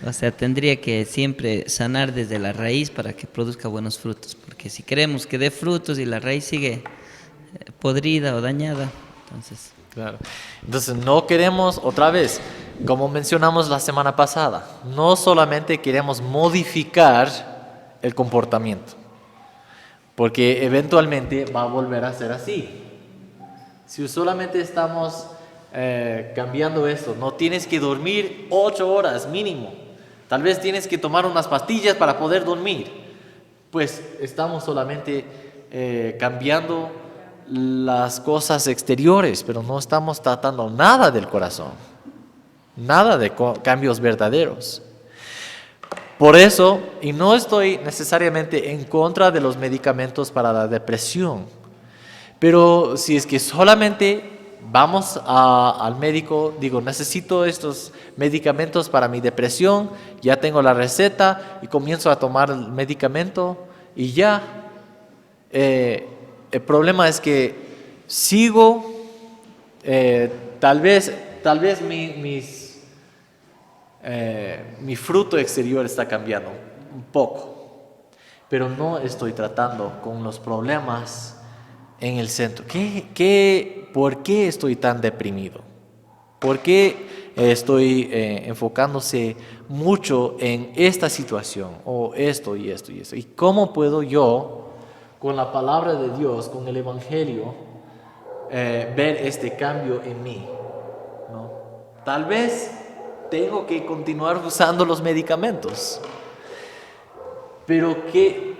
O sea, tendría que siempre sanar desde la raíz para que produzca buenos frutos, porque si queremos que dé frutos y la raíz sigue podrida o dañada, entonces... Claro. Entonces no queremos, otra vez, como mencionamos la semana pasada, no solamente queremos modificar el comportamiento. porque eventualmente va a volver a ser así. Si solamente estamos cambiando esto, no tienes que dormir 8 horas mínimo, tal vez tienes que tomar unas pastillas para poder dormir, pues estamos solamente cambiando las cosas exteriores, pero no estamos tratando nada del corazón, nada de cambios verdaderos. Por eso, y no estoy necesariamente en contra de los medicamentos para la depresión, pero si es que solamente vamos al médico, digo, necesito estos medicamentos para mi depresión, ya tengo la receta y comienzo a tomar el medicamento y ya. El problema es que sigo, tal vez mi fruto exterior está cambiando un poco, pero no estoy tratando con los problemas en el centro. ¿Por qué estoy tan deprimido? ¿Por qué estoy enfocándose mucho en esta situación o esto y esto y esto? ¿Y cómo puedo yo, con la palabra de Dios, con el Evangelio, ver este cambio en mí? ¿No? Tal vez tengo que continuar usando los medicamentos, pero que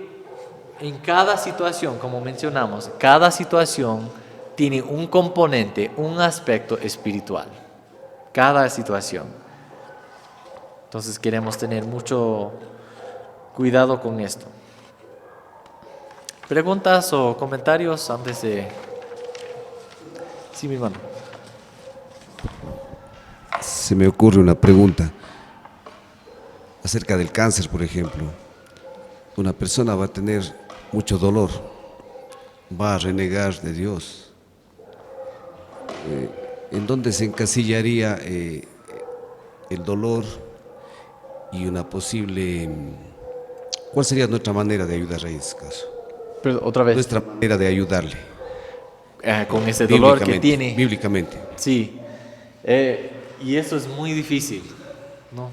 en cada situación, como mencionamos, cada situación tiene un componente, un aspecto espiritual. Cada situación. Entonces queremos tener mucho cuidado con esto. ¿Preguntas o comentarios antes de...? Sí, mi hermano. Se me ocurre una pregunta acerca del cáncer, por ejemplo. Una persona va a tener mucho dolor, va a renegar de Dios. ¿En dónde se encasillaría el dolor y una posible... ¿Cuál sería nuestra manera de ayudar en ese caso? Pero otra vez. Nuestra manera de ayudarle. Con ese dolor que tiene. Bíblicamente. Sí. Y eso es muy difícil, ¿no?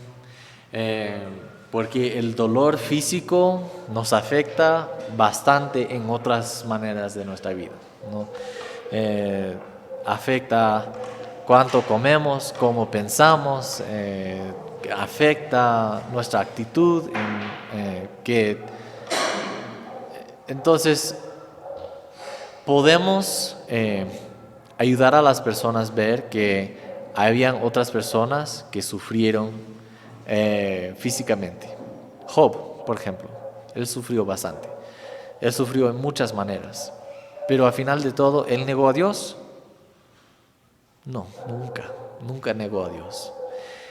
Porque el dolor físico nos afecta bastante en otras maneras de nuestra vida, ¿no? Afecta cuánto comemos, cómo pensamos, afecta nuestra actitud. Entonces, podemos ayudar a las personas a ver que habían otras personas que sufrieron físicamente. Job, por ejemplo, él sufrió bastante. Él sufrió en muchas maneras. Pero al final de todo, ¿él negó a Dios? No, nunca negó a Dios.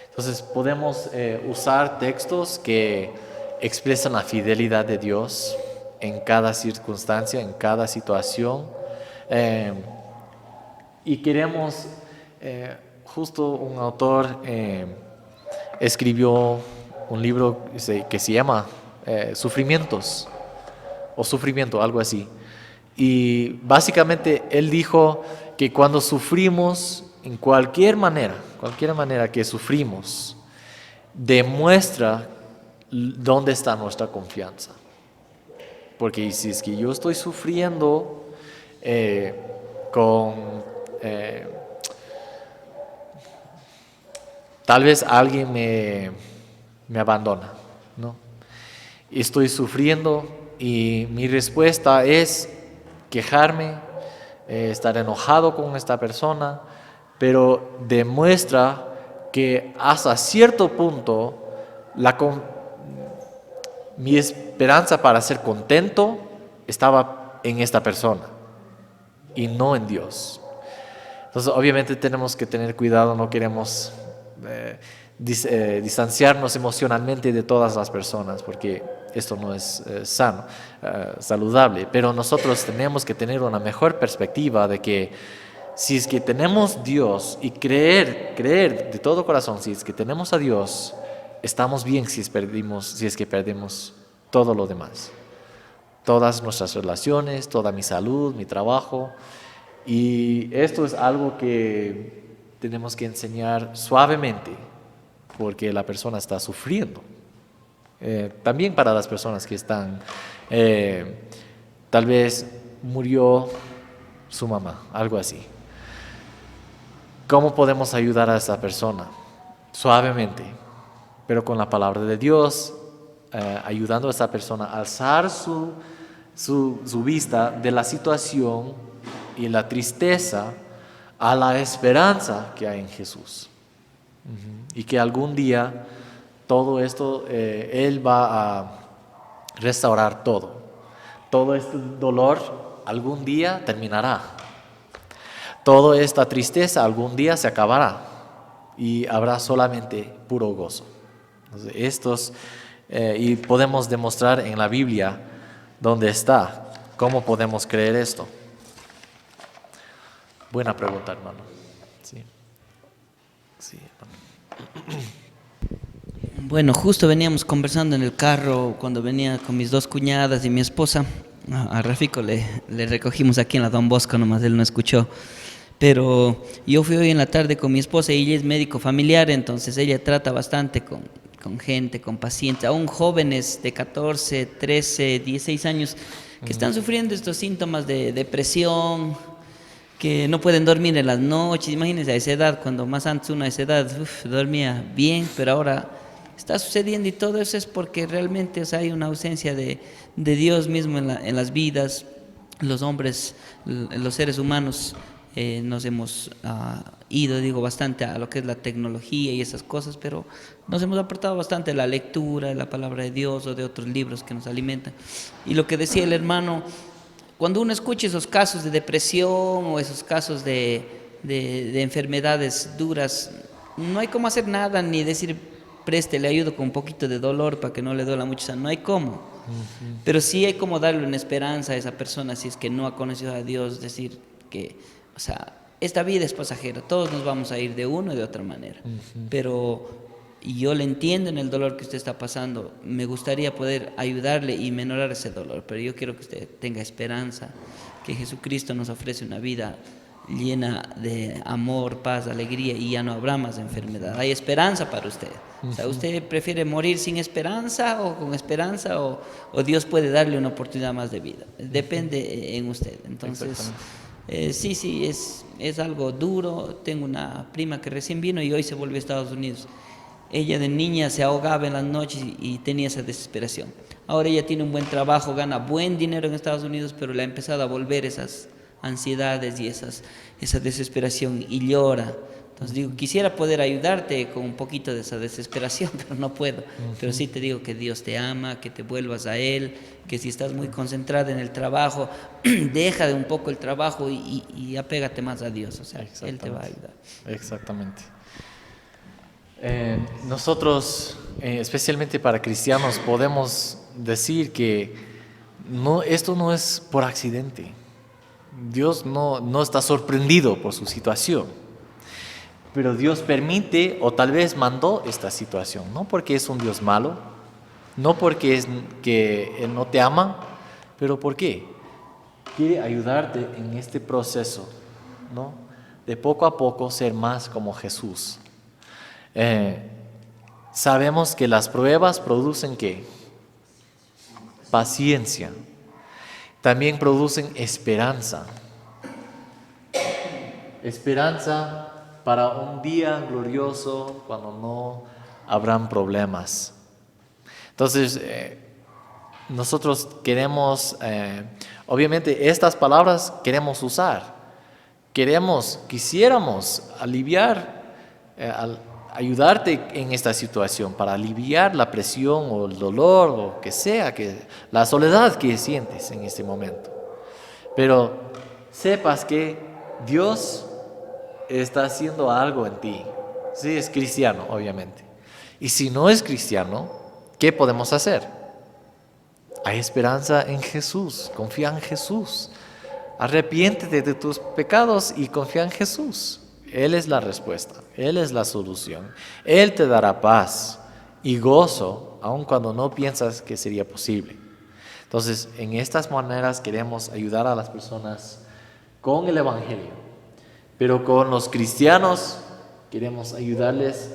Entonces podemos usar textos que expresan la fidelidad de Dios en cada circunstancia, en cada situación. Y queremos, justo un autor escribió un libro que se llama Sufrimientos, o Sufrimiento, algo así. Y básicamente él dijo que cuando sufrimos, en cualquier manera que sufrimos, demuestra dónde está nuestra confianza. Porque si es que yo estoy sufriendo tal vez alguien me abandona, ¿no? Estoy sufriendo y mi respuesta es quejarme, estar enojado con esta persona, pero demuestra que hasta cierto punto mi esperanza para ser contento estaba en esta persona y no en Dios. Entonces, obviamente tenemos que tener cuidado, no queremos distanciarnos emocionalmente de todas las personas, porque esto no es sano, saludable, pero nosotros tenemos que tener una mejor perspectiva de que si es que tenemos Dios y creer de todo corazón, si es que tenemos a Dios, estamos bien si es que perdemos todo lo demás, todas nuestras relaciones, toda mi salud, mi trabajo. Y esto es algo que tenemos que enseñar suavemente, porque la persona está sufriendo. También para las personas que están tal vez murió su mamá, algo así. ¿Cómo podemos ayudar a esa persona? Suavemente, pero con la palabra de Dios, ayudando a esa persona a alzar su vista de la situación y la tristeza a la esperanza que hay en Jesús. Y que algún día todo esto, Él va a restaurar todo. Todo este dolor algún día terminará. Toda esta tristeza algún día se acabará y habrá solamente puro gozo. Entonces, y podemos demostrar en la Biblia dónde está, cómo podemos creer esto. Buena pregunta, hermano. Sí, hermano. Bueno, justo veníamos conversando en el carro cuando venía con mis dos cuñadas y mi esposa. A Rafico le recogimos aquí en la Don Bosco, nomás él no escuchó. Pero yo fui hoy en la tarde con mi esposa y ella es médico familiar, entonces ella trata bastante con gente, con pacientes, aún jóvenes de 14, 13, 16 años que están sufriendo estos síntomas de depresión, que no pueden dormir en las noches. Imagínense a esa edad, cuando más antes uno a esa edad dormía bien, pero ahora está sucediendo, y todo eso es porque realmente, o sea, hay una ausencia de Dios mismo en las vidas. Los hombres, los seres humanos, nos hemos ido, bastante a lo que es la tecnología y esas cosas, pero nos hemos apartado bastante de la lectura, de la palabra de Dios o de otros libros que nos alimentan. Y lo que decía el hermano, cuando uno escucha esos casos de depresión o esos casos de enfermedades duras, no hay cómo hacer nada, ni decir preste, le ayudo con un poquito de dolor para que no le duela mucho, o sea, no hay cómo. Pero sí hay como darle una esperanza a esa persona si es que no ha conocido a Dios, decir que, o sea, esta vida es pasajera, todos nos vamos a ir de una y de otra manera, pero yo le entiendo en el dolor que usted está pasando. Me gustaría poder ayudarle y menorar ese dolor, pero yo quiero que usted tenga esperanza, que Jesucristo nos ofrece una vida llena de amor, paz, alegría, y ya no habrá más enfermedad. Hay esperanza para usted. O sea, ¿usted prefiere morir sin esperanza o con esperanza, o Dios puede darle una oportunidad más de vida? Depende en usted. Entonces, sí, es algo duro. Tengo una prima que recién vino y hoy se volvió a Estados Unidos. Ella de niña se ahogaba en las noches y tenía esa desesperación. Ahora ella tiene un buen trabajo, gana buen dinero en Estados Unidos, pero le ha empezado a volver esas ansiedades y esa desesperación, y llora. Entonces digo, quisiera poder ayudarte con un poquito de esa desesperación, pero no puedo. Pero sí te digo que Dios te ama, que te vuelvas a Él, que si estás muy concentrada en el trabajo, deja de un poco el trabajo y apégate más a Dios. O sea, Él te va a ayudar. Exactamente. Nosotros, especialmente para cristianos, podemos decir que esto no es por accidente. Dios no está sorprendido por su situación, pero Dios permite o tal vez mandó esta situación, no porque es un Dios malo, no porque es que Él no te ama, pero ¿por qué? Quiere ayudarte en este proceso, ¿no? De poco a poco ser más como Jesús. Sabemos que las pruebas producen ¿qué? Paciencia. También producen esperanza. Esperanza para un día glorioso cuando no habrán problemas. Entonces, nosotros queremos, obviamente estas palabras queremos usar. Quisiéramos aliviar, ayudarte en esta situación para aliviar la presión o el dolor o que sea, la soledad que sientes en este momento. Pero sepas que Dios está haciendo algo en ti. Si es cristiano, obviamente. Y si no es cristiano, ¿qué podemos hacer? Hay esperanza en Jesús. Confía en Jesús. Arrepiéntete de tus pecados y confía en Jesús. Él es la respuesta, Él es la solución. Él te dará paz y gozo, aun cuando no piensas que sería posible. Entonces, en estas maneras queremos ayudar a las personas con el Evangelio. Pero con los cristianos queremos ayudarles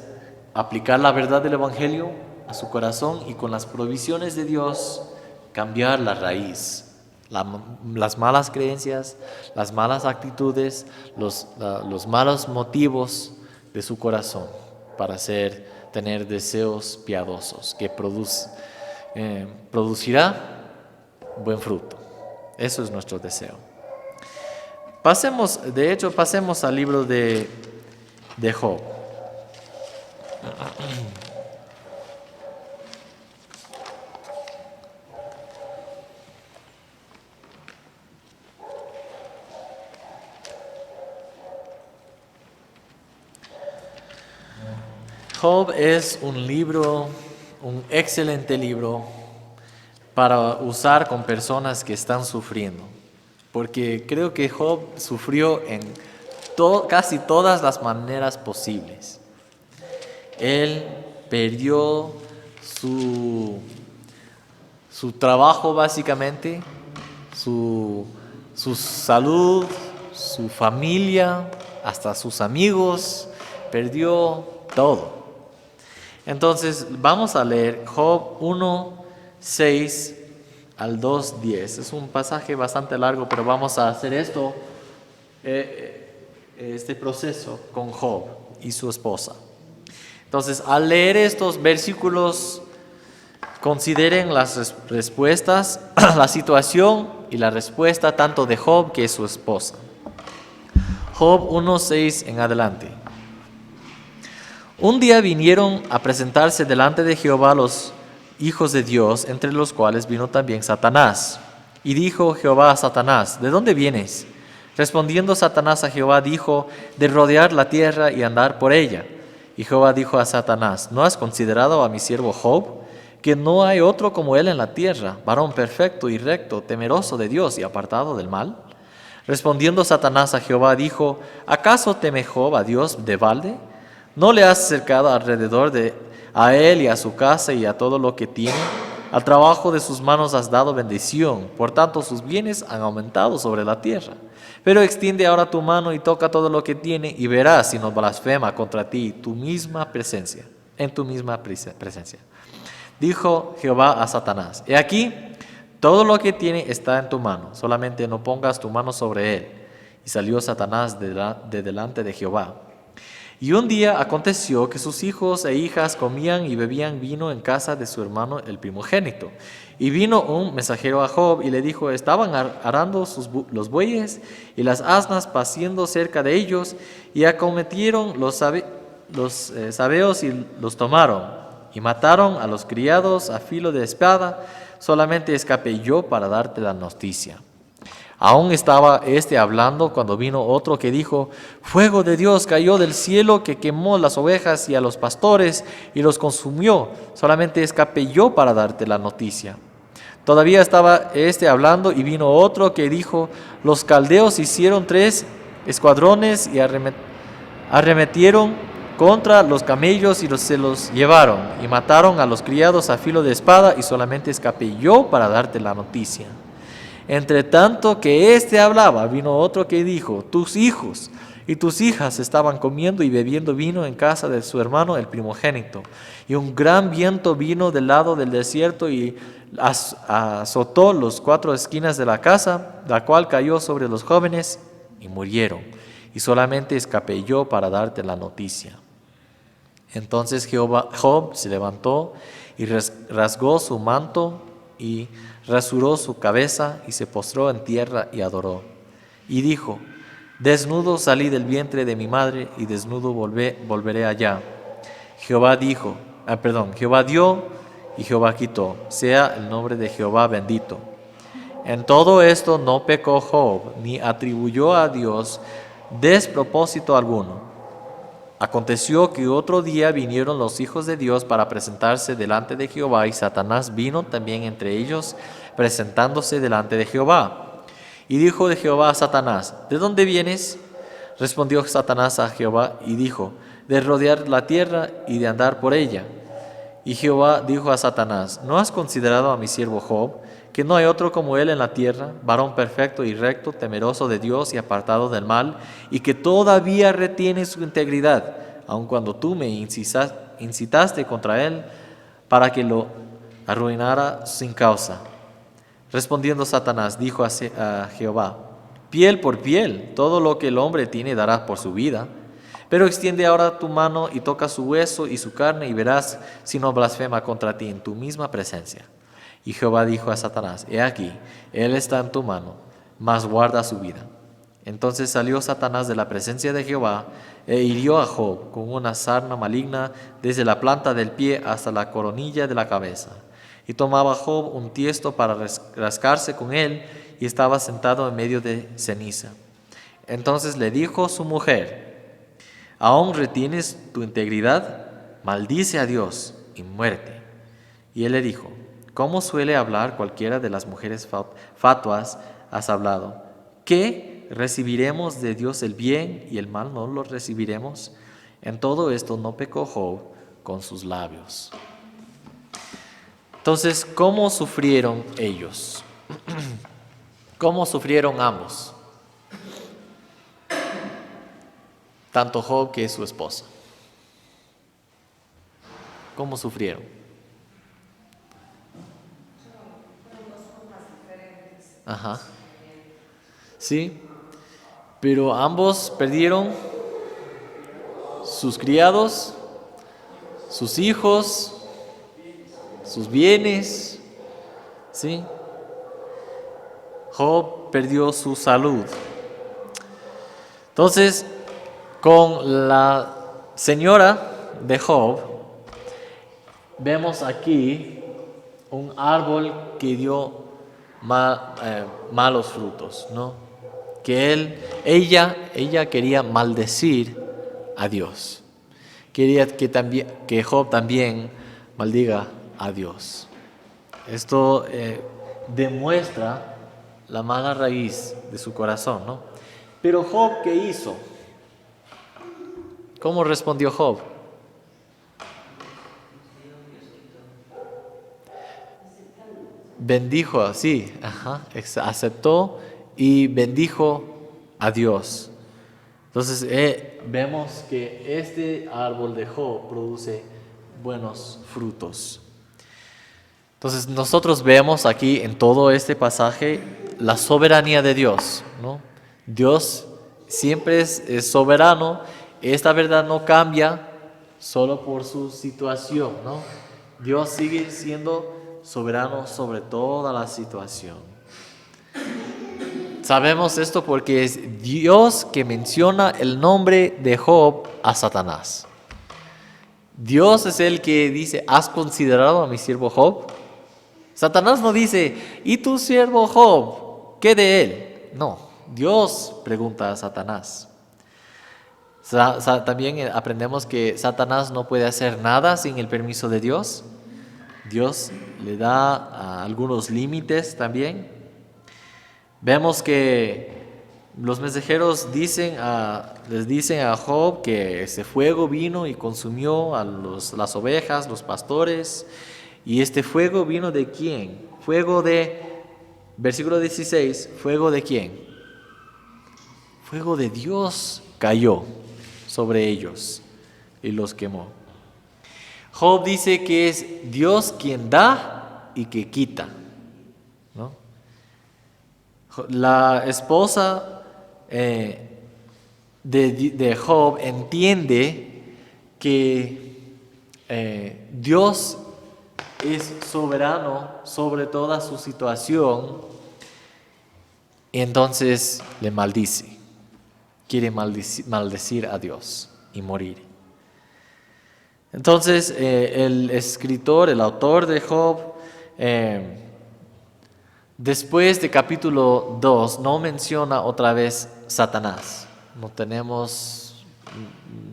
a aplicar la verdad del Evangelio a su corazón y con las provisiones de Dios cambiar la raíz las malas creencias, las malas actitudes, los malos motivos de su corazón para tener deseos piadosos que producirá buen fruto. Eso es nuestro deseo. Pasemos al libro de Job. Job es un excelente libro para usar con personas que están sufriendo, porque creo que Job sufrió en casi todas las maneras posibles. Él perdió su trabajo básicamente, su salud, su familia, hasta sus amigos, perdió todo. Entonces vamos a leer Job 1:6 al 2:10. Es un pasaje bastante largo, pero vamos a hacer este proceso con Job y su esposa. Entonces, al leer estos versículos, consideren las respuestas, la situación y la respuesta tanto de Job que de su esposa. Job 1:6 en adelante. Un día vinieron a presentarse delante de Jehová los hijos de Dios, entre los cuales vino también Satanás. Y dijo Jehová a Satanás: ¿de dónde vienes? Respondiendo Satanás a Jehová dijo: de rodear la tierra y andar por ella. Y Jehová dijo a Satanás: ¿no has considerado a mi siervo Job, que no hay otro como él en la tierra, varón perfecto y recto, temeroso de Dios y apartado del mal? Respondiendo Satanás a Jehová dijo: ¿acaso teme Job a Dios de balde? ¿No le has acercado alrededor a él y a su casa y a todo lo que tiene? Al trabajo de sus manos has dado bendición, por tanto sus bienes han aumentado sobre la tierra. Pero extiende ahora tu mano y toca todo lo que tiene, y verás si no blasfema contra ti en tu misma presencia. Dijo Jehová a Satanás: he aquí, todo lo que tiene está en tu mano, solamente no pongas tu mano sobre él. Y salió Satanás de delante de Jehová. Y un día aconteció que sus hijos e hijas comían y bebían vino en casa de su hermano el primogénito. Y vino un mensajero a Job y le dijo: estaban arando los bueyes y las asnas paciendo cerca de ellos, y acometieron los sabeos y los tomaron, y mataron a los criados a filo de espada. Solamente escapé yo para darte la noticia. Aún estaba hablando cuando vino otro que dijo: fuego de Dios cayó del cielo que quemó las ovejas y a los pastores y los consumió. Solamente escapé yo para darte la noticia. Todavía estaba hablando y vino otro que dijo: los caldeos hicieron 3 escuadrones y arremetieron contra los camellos y se los llevaron y mataron a los criados a filo de espada, y solamente escapé yo para darte la noticia. Entre tanto que hablaba, vino otro que dijo: tus hijos y tus hijas estaban comiendo y bebiendo vino en casa de su hermano el primogénito. Y un gran viento vino del lado del desierto y azotó las 4 esquinas de la casa, la cual cayó sobre los jóvenes y murieron. Y solamente escapé yo para darte la noticia. Entonces Job se levantó y rasgó su manto y rasuró su cabeza y se postró en tierra y adoró. Y dijo: desnudo salí del vientre de mi madre y desnudo volveré allá. Jehová dio y Jehová quitó. Sea el nombre de Jehová bendito. En todo esto no pecó Job, ni atribuyó a Dios despropósito alguno. Aconteció que otro día vinieron los hijos de Dios para presentarse delante de Jehová, y Satanás vino también entre ellos, presentándose delante de Jehová. Y dijo de Jehová a Satanás: ¿de dónde vienes? Respondió Satanás a Jehová y dijo: de rodear la tierra y de andar por ella. Y Jehová dijo a Satanás: ¿no has considerado a mi siervo Job, que no hay otro como él en la tierra, varón perfecto y recto, temeroso de Dios y apartado del mal, y que todavía retiene su integridad, aun cuando tú me incitaste contra él para que lo arruinara sin causa? Respondiendo Satanás, dijo a Jehová: piel por piel, todo lo que el hombre tiene dará por su vida. Pero extiende ahora tu mano y toca su hueso y su carne, y verás si no blasfema contra ti en tu misma presencia. Y Jehová dijo a Satanás: he aquí, él está en tu mano, mas guarda su vida. Entonces salió Satanás de la presencia de Jehová e hirió a Job con una sarna maligna desde la planta del pie hasta la coronilla de la cabeza. Y tomaba Job un tiesto para rascarse con él, y estaba sentado en medio de ceniza. Entonces le dijo su mujer: ¿aún retienes tu integridad? Maldice a Dios y muérete. Y él le dijo: ¿cómo suele hablar cualquiera de las mujeres fatuas has hablado? ¿Qué? ¿Recibiremos de Dios el bien y el mal no lo recibiremos? En todo esto no pecó Job con sus labios. Entonces, ¿cómo sufrieron ellos? ¿Cómo sufrieron ambos? Tanto Job que su esposa. ¿Cómo sufrieron? Ajá. Sí, pero ambos perdieron sus criados, sus hijos, sus bienes. Sí. Job perdió su salud. Entonces, con la señora de Job, vemos aquí un árbol que dio malos frutos, ¿no? Que ella quería maldecir a Dios. Quería que Job también maldiga a Dios. Esto demuestra la mala raíz de su corazón, ¿no? Pero Job, ¿qué hizo? ¿Cómo respondió Job? Bendijo, sí, aceptó y bendijo a Dios. Entonces vemos que este árbol de Job produce buenos frutos. Entonces nosotros vemos aquí en todo este pasaje la soberanía de Dios, ¿no? Dios siempre es soberano. Esta verdad no cambia solo por su situación, ¿no? Dios sigue siendo soberano sobre toda la situación. Sabemos esto porque es Dios que menciona el nombre de Job a Satanás. Dios es el que dice: ¿has considerado a mi siervo Job? Satanás no dice: ¿y tu siervo Job? ¿Qué de él? No, Dios pregunta a Satanás. También aprendemos que Satanás no puede hacer nada sin el permiso de Dios. Dios le da algunos límites también. Vemos que los mensajeros les dicen a Job que ese fuego vino y consumió a las ovejas, los pastores. ¿Y este fuego vino de quién? Versículo 16, ¿fuego de quién? Fuego de Dios cayó sobre ellos y los quemó. Job dice que es Dios quien da y que quita, ¿no? La esposa de Job entiende que Dios es soberano sobre toda su situación, y entonces le maldice. Quiere maldecir a Dios y morir. Entonces el autor de Job, después de capítulo 2, no menciona otra vez Satanás.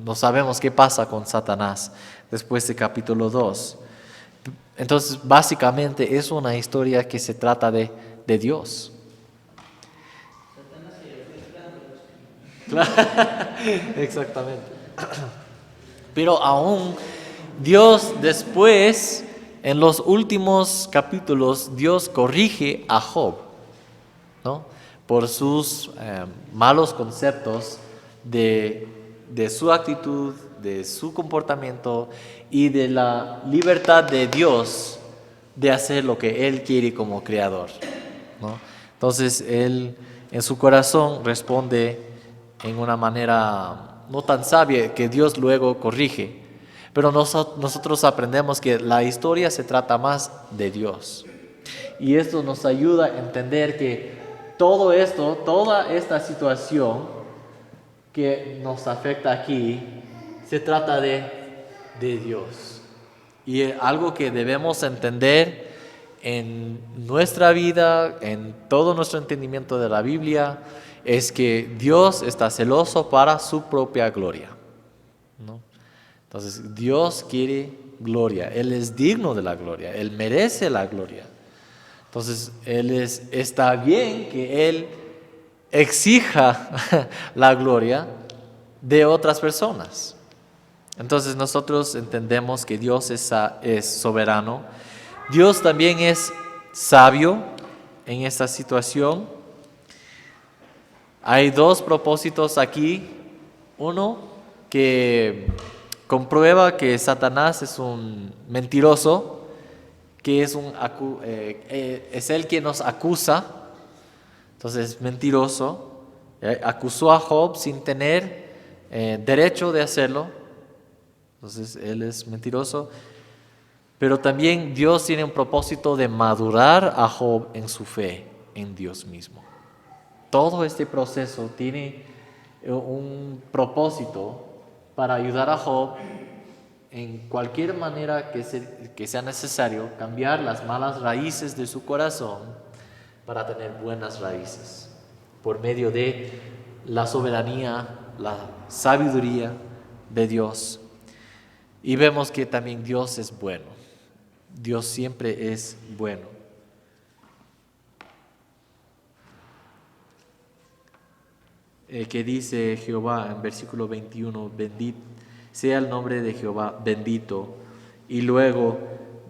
No sabemos qué pasa con Satanás después de capítulo 2. Entonces, básicamente es una historia que se trata de Dios. Exactamente. Pero aún Dios después, en los últimos capítulos, Dios corrige a Job, ¿no? Por sus malos conceptos de su actitud, de su comportamiento y de la libertad de Dios de hacer lo que Él quiere como creador. ¿no? Entonces él en su corazón responde en una manera no tan sabia que Dios luego corrige. Pero nosotros aprendemos que la historia se trata más de Dios. Y esto nos ayuda a entender que todo esto, toda esta situación que nos afecta aquí, se trata de Dios. Y algo que debemos entender en nuestra vida, en todo nuestro entendimiento de la Biblia, es que Dios está celoso para su propia gloria, ¿no? Entonces Dios quiere gloria, Él es digno de la gloria, Él merece la gloria. Entonces está bien que Él exija la gloria de otras personas. Entonces nosotros entendemos que Dios es soberano. Dios también es sabio en esta situación. Hay dos propósitos aquí. Uno, que comprueba que Satanás es un mentiroso, que es él quien nos acusa. Entonces es mentiroso. Acusó a Job sin tener derecho de hacerlo. Entonces él es mentiroso. Pero también Dios tiene un propósito de madurar a Job en su fe en Dios mismo. Todo este proceso tiene un propósito para ayudar a Job en cualquier manera que sea necesario, cambiar las malas raíces de su corazón para tener buenas raíces, por medio de la soberanía, la sabiduría de Dios. Y vemos que también Dios es bueno. Dios siempre es bueno. Que dice Jehová en versículo 21, bendito sea el nombre de Jehová, bendito. Y luego,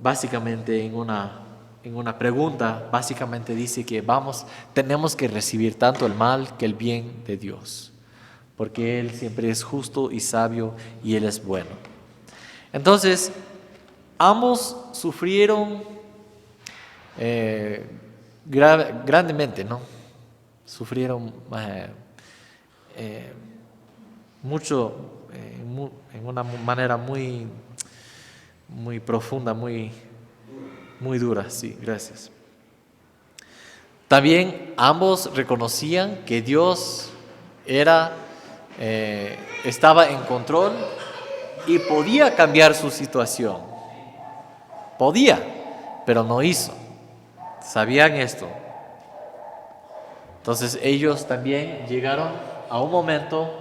básicamente en una pregunta, básicamente dice que tenemos que recibir tanto el mal que el bien de Dios, porque Él siempre es justo y sabio y Él es bueno. Entonces, ambos sufrieron grandemente, ¿no? Sufrieron mucho, en una manera muy, muy profunda, muy dura. Sí, gracias. También ambos reconocían que Dios estaba en control y podía cambiar su situación. Podía, pero no hizo. Sabían esto. Entonces ellos también llegaron a un momento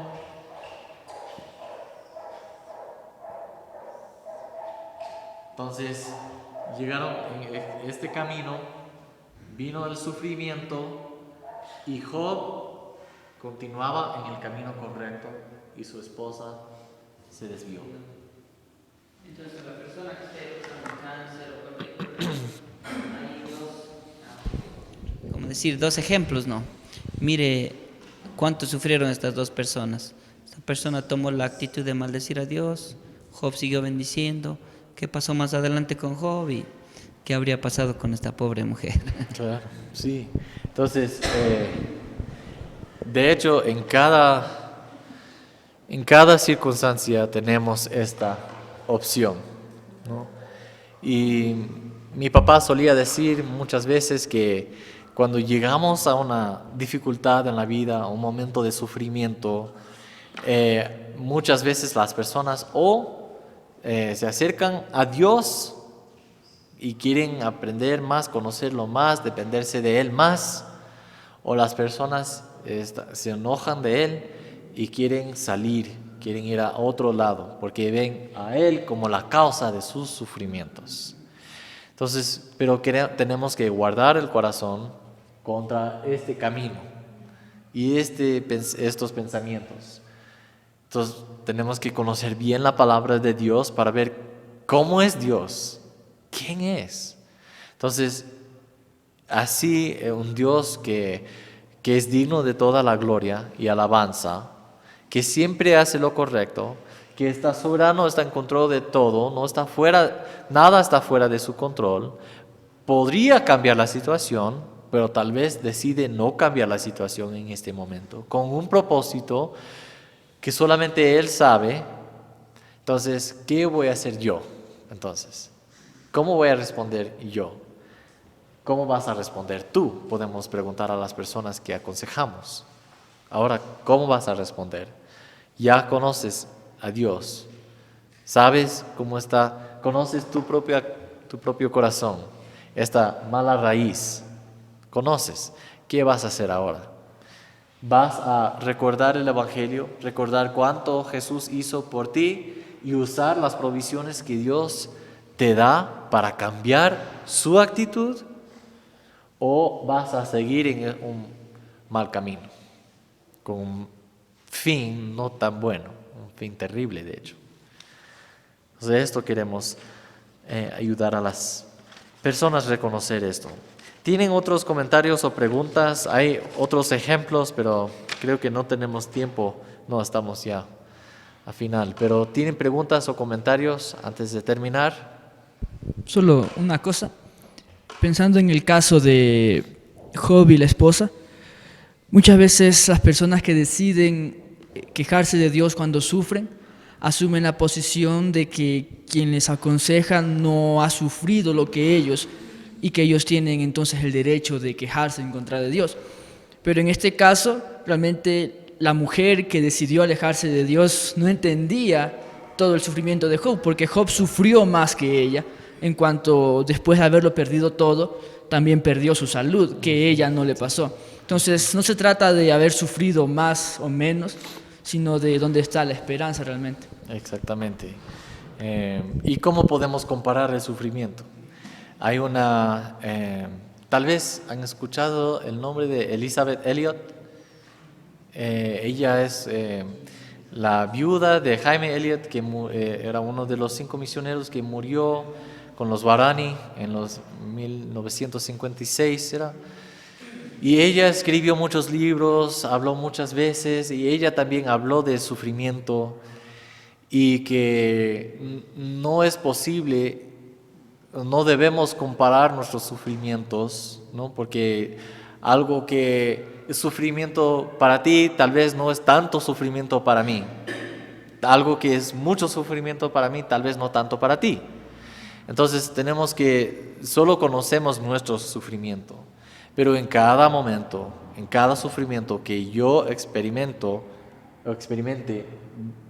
llegaron en este camino, vino el sufrimiento y Job continuaba en el camino correcto y su esposa se desvió. Entonces la persona que esté con cáncer o cualquier hay como decir, dos ejemplos, ¿no? Mire cuánto sufrieron estas dos personas. Esta persona tomó la actitud de maldecir a Dios, Job siguió bendiciendo. ¿Qué pasó más adelante con Job y qué habría pasado con esta pobre mujer? Claro, sí. Entonces, de hecho, en cada circunstancia tenemos esta opción, ¿no? Y mi papá solía decir muchas veces que cuando llegamos a una dificultad en la vida, a un momento de sufrimiento, muchas veces las personas se acercan a Dios y quieren aprender más, conocerlo más, dependerse de Él más, o las personas se enojan de Él y quieren salir, quieren ir a otro lado, porque ven a Él como la causa de sus sufrimientos. Entonces, pero tenemos que guardar el corazón contra este camino y estos pensamientos. Entonces, tenemos que conocer bien la palabra de Dios para ver cómo es Dios, quién es. Entonces, así un Dios que es digno de toda la gloria y alabanza, que siempre hace lo correcto, que está soberano, está en control de todo, nada está fuera de su control, podría cambiar la situación pero tal vez decide no cambiar la situación en este momento, con un propósito que solamente él sabe. Entonces, ¿qué voy a hacer yo? Entonces, ¿cómo voy a responder yo? ¿Cómo vas a responder tú? Podemos preguntar a las personas que aconsejamos. Ahora, ¿cómo vas a responder? Ya conoces a Dios. ¿Sabes cómo está? ¿Conoces tu propio corazón? Esta mala raíz. ¿Conoces? ¿Qué vas a hacer ahora? ¿Vas a recordar el Evangelio? ¿Recordar cuánto Jesús hizo por ti? Y usar las provisiones que Dios te da para cambiar su actitud, o vas a seguir en un mal camino, con un fin no tan bueno, un fin terrible de hecho. Entonces, esto queremos ayudar a las personas a reconocer esto. ¿Tienen otros comentarios o preguntas? Hay otros ejemplos, pero creo que no tenemos tiempo, no estamos ya a final, pero ¿tienen preguntas o comentarios antes de terminar? Solo una cosa, pensando en el caso de Job y la esposa, muchas veces las personas que deciden quejarse de Dios cuando sufren, asumen la posición de que quien les aconseja no ha sufrido lo que ellos, y que ellos tienen entonces el derecho de quejarse en contra de Dios. Pero en este caso, realmente la mujer que decidió alejarse de Dios no entendía todo el sufrimiento de Job, porque Job sufrió más que ella, en cuanto después de haberlo perdido todo, también perdió su salud, que ella no le pasó. Entonces, no se trata de haber sufrido más o menos, sino de dónde está la esperanza realmente. Exactamente. ¿Y cómo podemos comparar el sufrimiento? Hay una, tal vez han escuchado el nombre de Elisabeth Elliot. Ella es la viuda de Jaime Elliot, que era uno de los 5 misioneros que murió con los Guarani en los 1956 era. Y ella escribió muchos libros, habló muchas veces, y ella también habló del sufrimiento y que no es posible, no debemos comparar nuestros sufrimientos, ¿no? Porque algo que es sufrimiento para ti tal vez no es tanto sufrimiento para mí. Algo que es mucho sufrimiento para mí tal vez no tanto para ti. Entonces tenemos que, solo conocemos nuestro sufrimiento, pero en cada momento, en cada sufrimiento que yo experimente,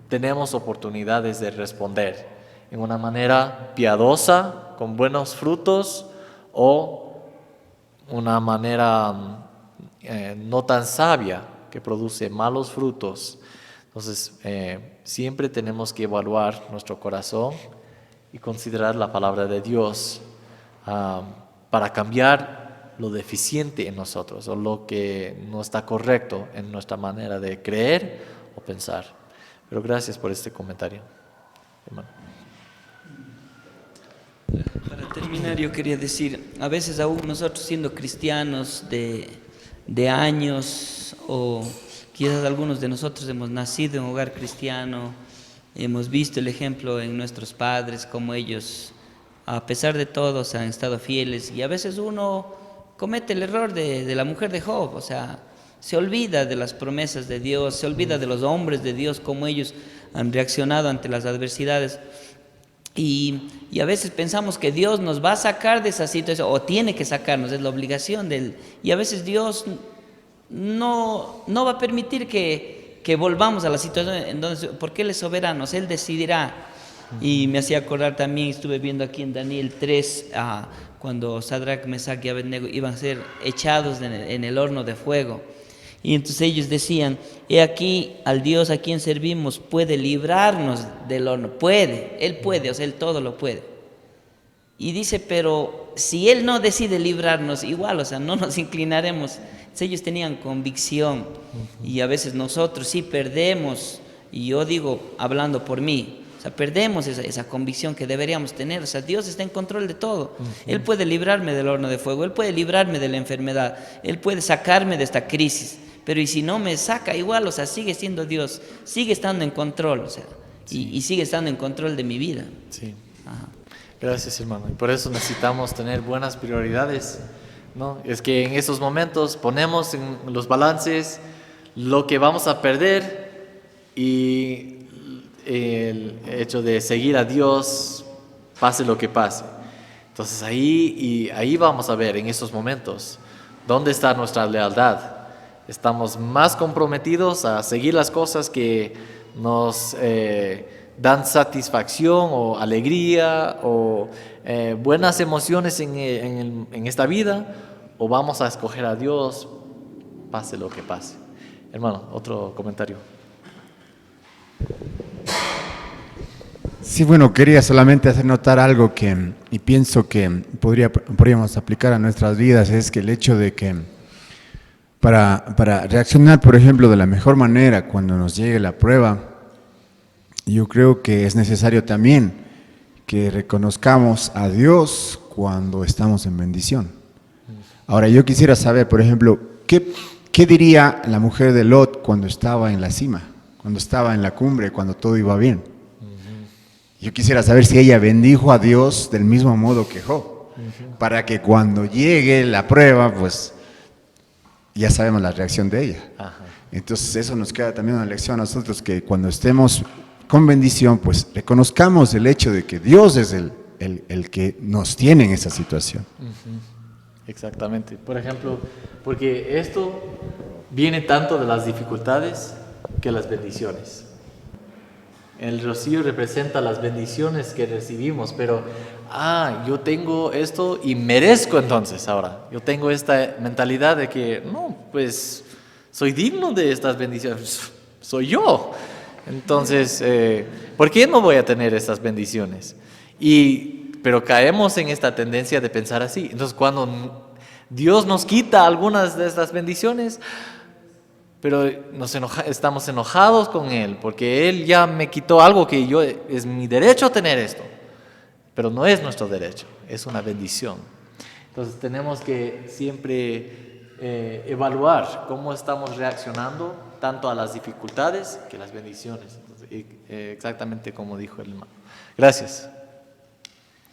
tenemos oportunidades de responder en una manera piadosa, con buenos frutos, o una manera no tan sabia que produce malos frutos. Entonces, siempre tenemos que evaluar nuestro corazón y considerar la palabra de Dios para cambiar lo deficiente en nosotros o lo que no está correcto en nuestra manera de creer o pensar. Pero gracias por este comentario, hermano. Para terminar, yo quería decir, a veces aún nosotros siendo cristianos de años, o quizás algunos de nosotros hemos nacido en un hogar cristiano, hemos visto el ejemplo en nuestros padres, como ellos, a pesar de todo, han estado fieles, y a veces uno comete el error de la mujer de Job, o sea, se olvida de las promesas de Dios, se olvida de los hombres de Dios, cómo ellos han reaccionado ante las adversidades. Y a veces pensamos que Dios nos va a sacar de esa situación, o tiene que sacarnos, es la obligación de Él. Y a veces Dios no va a permitir que volvamos a la situación en donde, porque Él es soberano, Él decidirá. Y me hacía acordar también, estuve viendo aquí en Daniel 3, cuando Sadrach, Mesach y Abednego iban a ser echados en el horno de fuego. Y entonces ellos decían, he aquí al Dios a quien servimos puede librarnos del horno, Él puede, o sea, Él todo lo puede. Y dice, pero si Él no decide librarnos, igual, o sea, no nos inclinaremos. Entonces ellos tenían convicción, y a veces nosotros sí perdemos, y yo digo, hablando por mí, o sea, perdemos esa convicción que deberíamos tener. O sea, Dios está en control de todo. Él puede librarme del horno de fuego, Él puede librarme de la enfermedad, Él puede sacarme de esta crisis. Pero y si no me saca, igual, o sea, sigue siendo Dios, sigue estando en control, o sea, sí. y sigue estando en control de mi vida. Sí. Ajá. Gracias, hermano. Y por eso necesitamos tener buenas prioridades ¿no? Es que en esos momentos ponemos en los balances lo que vamos a perder y el hecho de seguir a Dios, pase lo que pase. Entonces ahí vamos a ver en esos momentos dónde está nuestra lealtad. Estamos más comprometidos a seguir las cosas que nos dan satisfacción o alegría o buenas emociones en esta vida, o vamos a escoger a Dios, pase lo que pase. Hermano, otro comentario. Sí, bueno, quería solamente hacer notar algo y pienso que podríamos aplicar a nuestras vidas, es que el hecho de que para reaccionar, por ejemplo, de la mejor manera cuando nos llegue la prueba, yo creo que es necesario también que reconozcamos a Dios cuando estamos en bendición. Ahora, yo quisiera saber, por ejemplo, ¿qué diría la mujer de Lot cuando estaba en la cima, cuando estaba en la cumbre, cuando todo iba bien? Yo quisiera saber si ella bendijo a Dios del mismo modo que Job, para que cuando llegue la prueba, pues ya sabemos la reacción de ella. Ajá. Entonces eso nos queda también una lección a nosotros, que cuando estemos con bendición, pues reconozcamos el hecho de que Dios es el que nos tiene en esa situación. Exactamente. Por ejemplo, porque esto viene tanto de las dificultades que las bendiciones. El rocío representa las bendiciones que recibimos, pero, yo tengo esto y merezco entonces ahora. Yo tengo esta mentalidad de que, no, pues, soy digno de estas bendiciones, soy yo. Entonces, ¿por qué no voy a tener estas bendiciones? Pero caemos en esta tendencia de pensar así. Entonces, cuando Dios nos quita algunas de estas bendiciones, pero estamos enojados con Él, porque Él ya me quitó algo que es mi derecho tener esto, pero no es nuestro derecho, es una bendición. Entonces tenemos que siempre evaluar cómo estamos reaccionando tanto a las dificultades que a las bendiciones. Entonces, exactamente como dijo el hermano. Gracias.